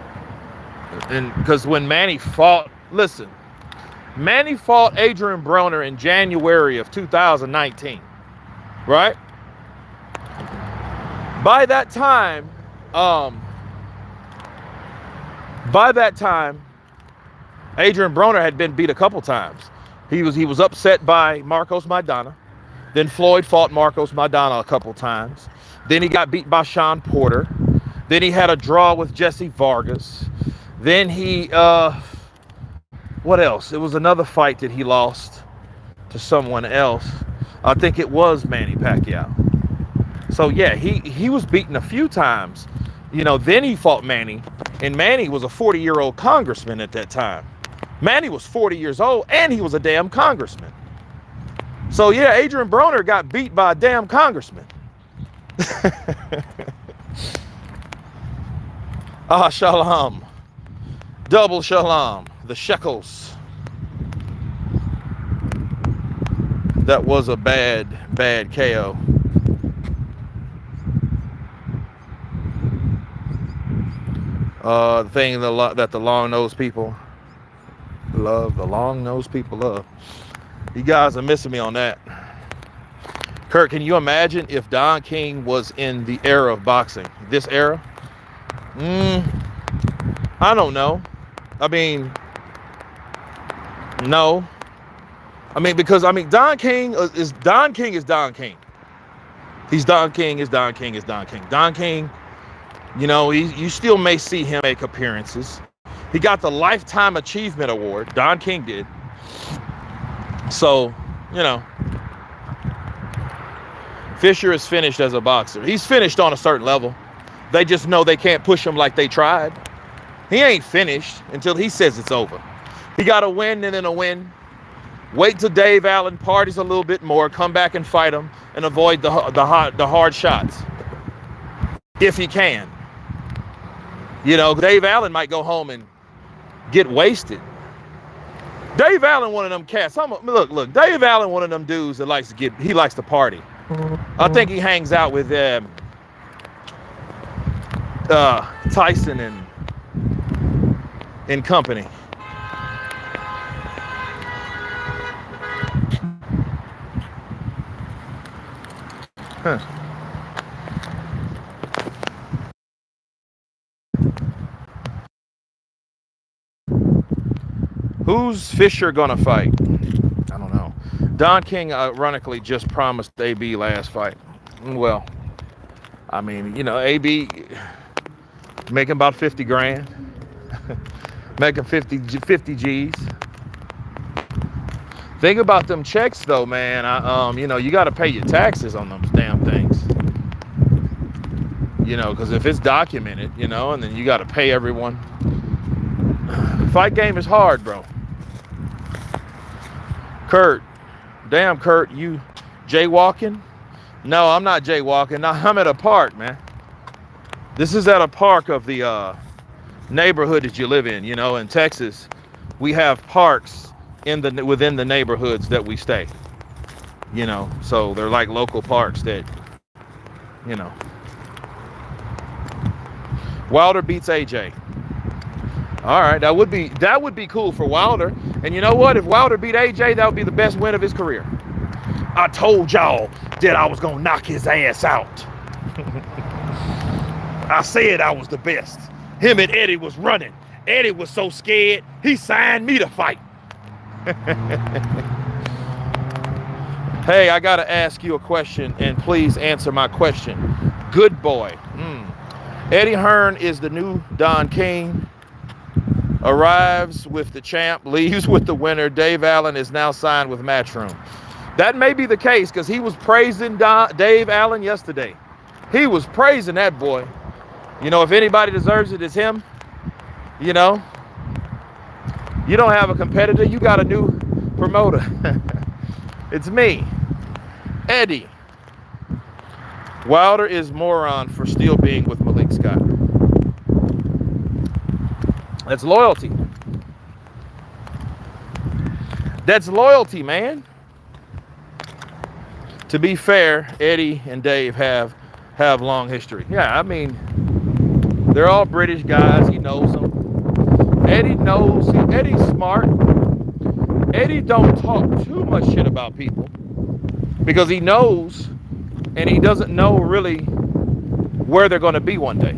And because when Manny fought, listen, Manny fought Adrian Broner in January of 2019, right? By that time, Adrian Broner had been beat a couple times. He was upset by Marcos Maidana. Then Floyd fought Marcos Maidana a couple times. Then he got beat by Sean Porter. Then he had a draw with Jesse Vargas. Then he, what else? It was another fight that he lost to someone else. I think it was Manny Pacquiao. So yeah, he was beaten a few times. You know, then he fought Manny. And Manny was a 40-year-old congressman at that time. Manny was 40 years old and he was a damn congressman. So yeah, Adrian Broner got beat by a damn congressman. Ah, shalom. Double shalom. The shekels. That was a bad KO. The thing that the long-nosed people love. The long-nosed people love. You guys are missing me on that. Kurt, can you imagine if Don King was in the era of boxing? This era? I don't know. I mean, No. I mean, because Don King is Don King is Don King. He's Don King is Don King is Don King. Don King, you know, you still may see him make appearances. He got the Lifetime Achievement Award. Don King did. So, you know, Fisher is finished as a boxer. He's finished on a certain level. They just know they can't push him like they tried. He ain't finished until he says it's over. He got a win and then a win. Wait till Dave Allen parties a little bit more, come back and fight him, and avoid the hard shots, if he can. You know, Dave Allen might go home and get wasted. Dave Allen, one of them cats. Look, Dave Allen, one of them dudes that likes to party. I think he hangs out with Tyson and company. Huh. Who's Fisher gonna fight? I don't know. Don King ironically just promised AB last fight. Well, I mean, you know, AB making about 50 grand, making 50 G's. Think about them checks though, man. You know, you got to pay your taxes on those damn things. You know, because if it's documented, you know, and then you got to pay everyone. Fight game is hard, bro. Kurt, damn Kurt, you jaywalking? No, I'm not jaywalking. No, I'm at a park, man. This is at a park of the neighborhood that you live in. You know, in Texas, we have parks within the neighborhoods that we stay. You know, so they're like local parks that, you know. Wilder beats AJ. All right, that would be cool for Wilder. And you know what? If Wilder beat AJ, that would be the best win of his career. I told y'all that I was gonna knock his ass out. I said I was the best. Him and Eddie was running. Eddie was so scared, he signed me to fight. Hey, I gotta ask you a question, and please answer my question. Good boy. Eddie Hearn is the new Don King. Arrives with the champ, leaves with the winner. Dave Allen is now signed with Matchroom. That may be the case because he was praising Dave Allen yesterday. He was praising that boy. You know, if anybody deserves it, it's him. You know, you don't have a competitor, you got a new promoter. It's me, Eddie. Wilder is moron for still being with Malik Scott. That's loyalty. That's loyalty, man. To be fair, Eddie and Dave have long history. Yeah, I mean, they're all British guys. He knows them. Eddie's smart. Eddie don't talk too much shit about people because he knows, and he doesn't know really where they're going to be one day.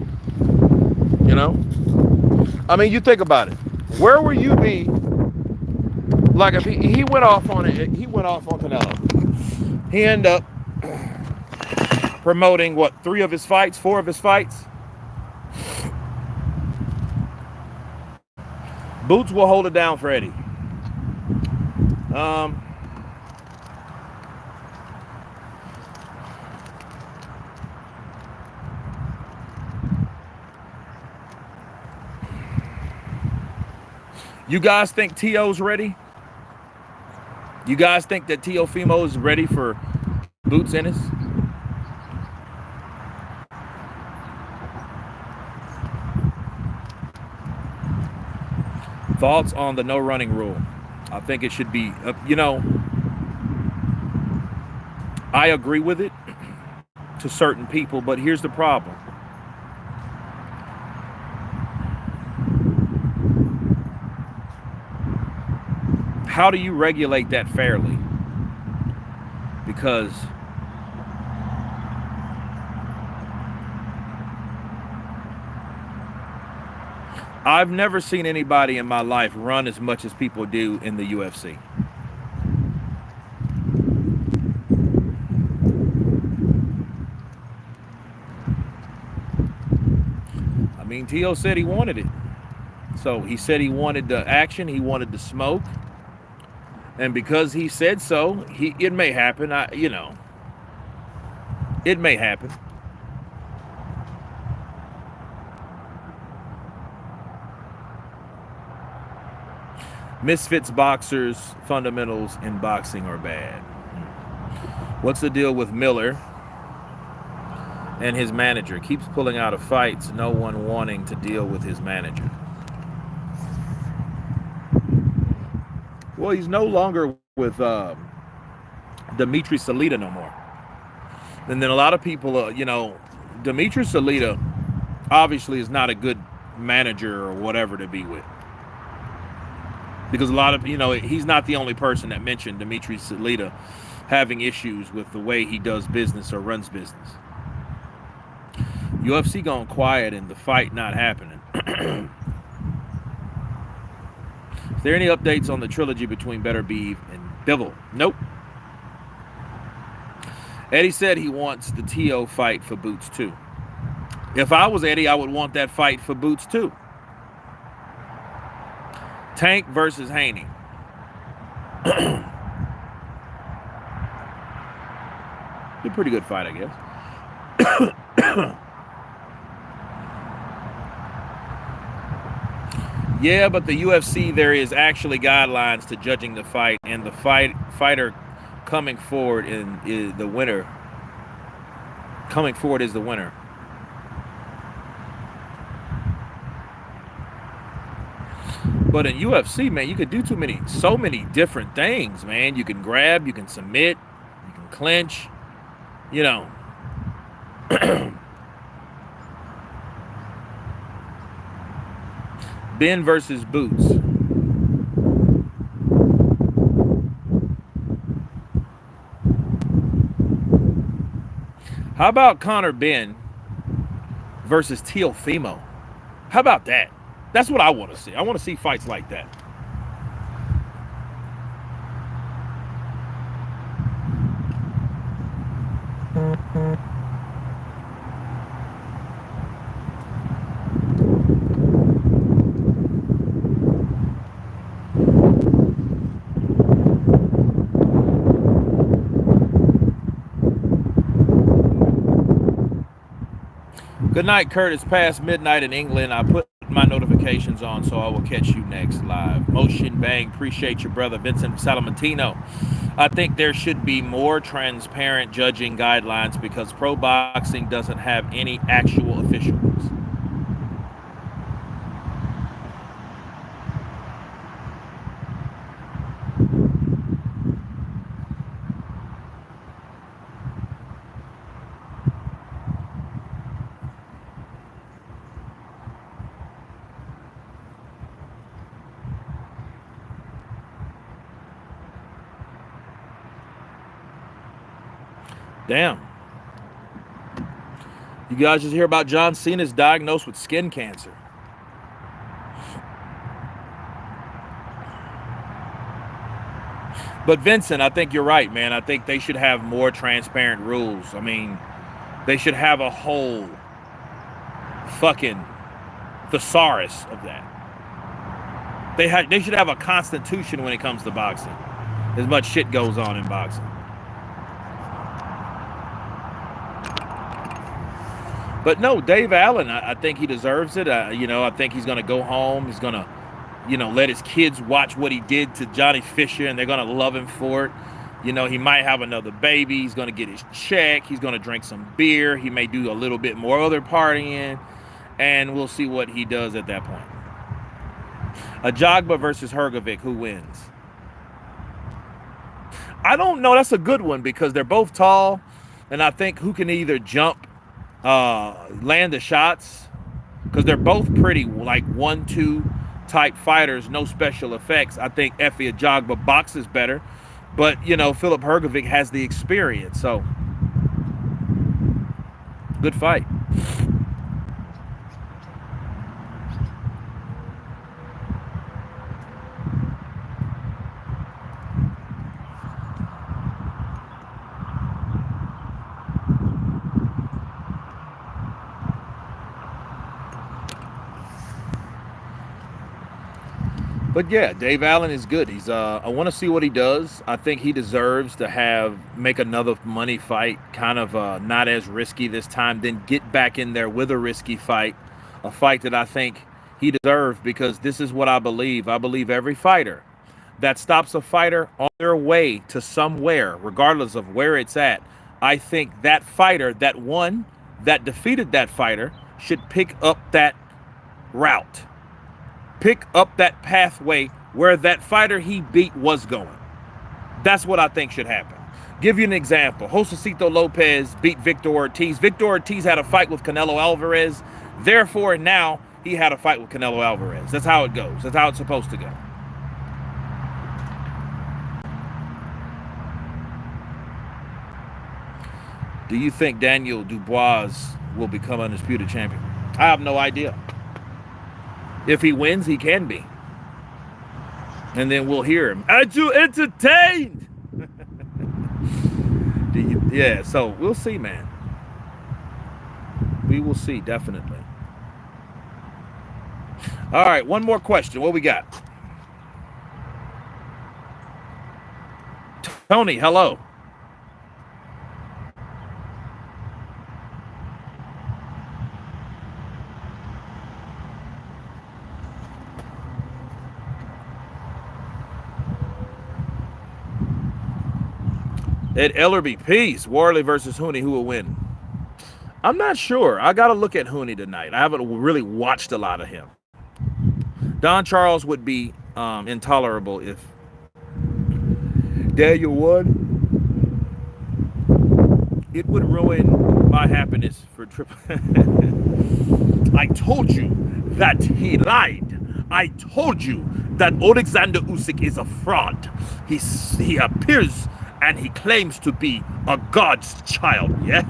You know? I mean, you think about it. Where will you be? Like if he went off on it, he went off on Canelo. He ended up promoting what, 4 of his fights. Boots will hold it down for Eddie. You guys think T.O.'s ready? You guys think that Teofimo is ready for Boots Ennis? Thoughts on the no running rule? I think it should be, you know, I agree with it to certain people, but here's the problem. How do you regulate that fairly? Because I've never seen anybody in my life run as much as people do in the UFC. I mean, T.O. said he wanted it. So he said he wanted the action, he wanted the smoke. And because he said so, it may happen. It may happen. Misfits boxers' fundamentals in boxing are bad. What's the deal with Miller and his manager? Keeps pulling out of fights, no one wanting to deal with his manager. Well, he's no longer with Dimitri Salita no more. And then a lot of people, Dimitri Salita obviously is not a good manager or whatever to be with. Because a lot of, he's not the only person that mentioned Dimitri Salita having issues with the way he does business or runs business. UFC gone quiet and the fight not happening. Is there any updates on the trilogy between Better Beef and Bivol? Nope. Eddie said he wants the T.O. fight for Boots too. If I was Eddie, I would want that fight for Boots too. Tank versus Haney. A pretty good fight, I guess. Yeah, but the UFC, there is actually guidelines to judging the fight, and the fighter coming forward is the winner. Coming forward is the winner. But in UFC, man, you could do so many different things, man. You can grab, you can submit, you can clinch, Ben versus Boots. How about Conor Ben versus Teofimo? How about that? That's what I want to see. I want to see fights like that. Good night, Kurt. It's past midnight in England. I put my notifications on, so I will catch you next live. Motion Bang, appreciate your brother Vincent Salamatino. I think there should be more transparent judging guidelines because pro boxing doesn't have any actual officials. Damn. You guys just hear about John Cena's diagnosed with skin cancer. But Vincent, I think you're right, man. I think they should have more transparent rules. I mean, they should have a whole fucking thesaurus of that. They should have a constitution when it comes to boxing. As much shit goes on in boxing. But no, Dave Allen, I think he deserves it. I think he's going to go home. He's going to, let his kids watch what he did to Johnny Fisher, and they're going to love him for it. He might have another baby. He's going to get his check. He's going to drink some beer. He may do a little bit more other partying, and we'll see what he does at that point. Ajagba versus Hrgovic, who wins? I don't know. That's a good one because they're both tall, and I think who can either jump, land the shots, because they're both pretty like 1-2 type fighters, no special effects. I think Efe Ajagba boxes better, but Filip Hrgovic has the experience, so good fight. But yeah, Dave Allen is good. He's I want to see what he does. I think he deserves to make another money fight, kind of not as risky this time, then get back in there with a risky fight, a fight that I think he deserved, because this is what I believe. I believe every fighter that stops a fighter on their way to somewhere, regardless of where it's at, I think that fighter that won, that defeated that fighter, should pick up that route. Pick up that pathway where that fighter he beat was going. That's what I think should happen. Give you an example. Josecito Lopez beat Victor Ortiz. Victor Ortiz had a fight with Canelo Alvarez. Therefore, now he had a fight with Canelo Alvarez. That's how it goes. That's how it's supposed to go. Do you think Daniel Dubois will become undisputed champion? I have no idea. If he wins, he can be. And then we'll hear him. Are you entertained? Yeah, so we'll see, man. We will see, definitely. All right, one more question. What we got? Tony, hello. Ed Ellerby, peace. Warley versus Hooney, who will win? I'm not sure. I got to look at Hooney tonight. I haven't really watched a lot of him. Don Charles would be intolerable if Daniel won. It would ruin my happiness for triple. I told you that he lied. I told you that Alexander Usyk is a fraud. He appears and he claims to be a God's child, yeah?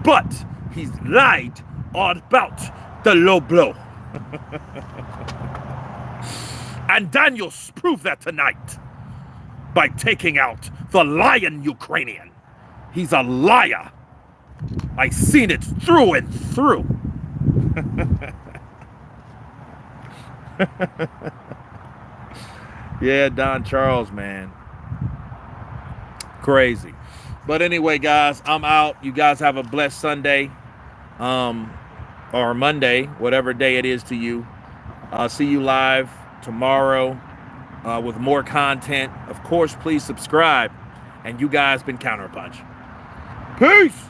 But he's lied about the low blow. And Daniels proved that tonight by taking out the lion Ukrainian. He's a liar. I seen it through and through. Yeah, Don Charles, man. Crazy. But anyway, guys, I'm out. You guys have a blessed Sunday. Or Monday, whatever day it is to you. I'll see you live tomorrow with more content. Of course, please subscribe. And you guys been Counterpunch. Peace!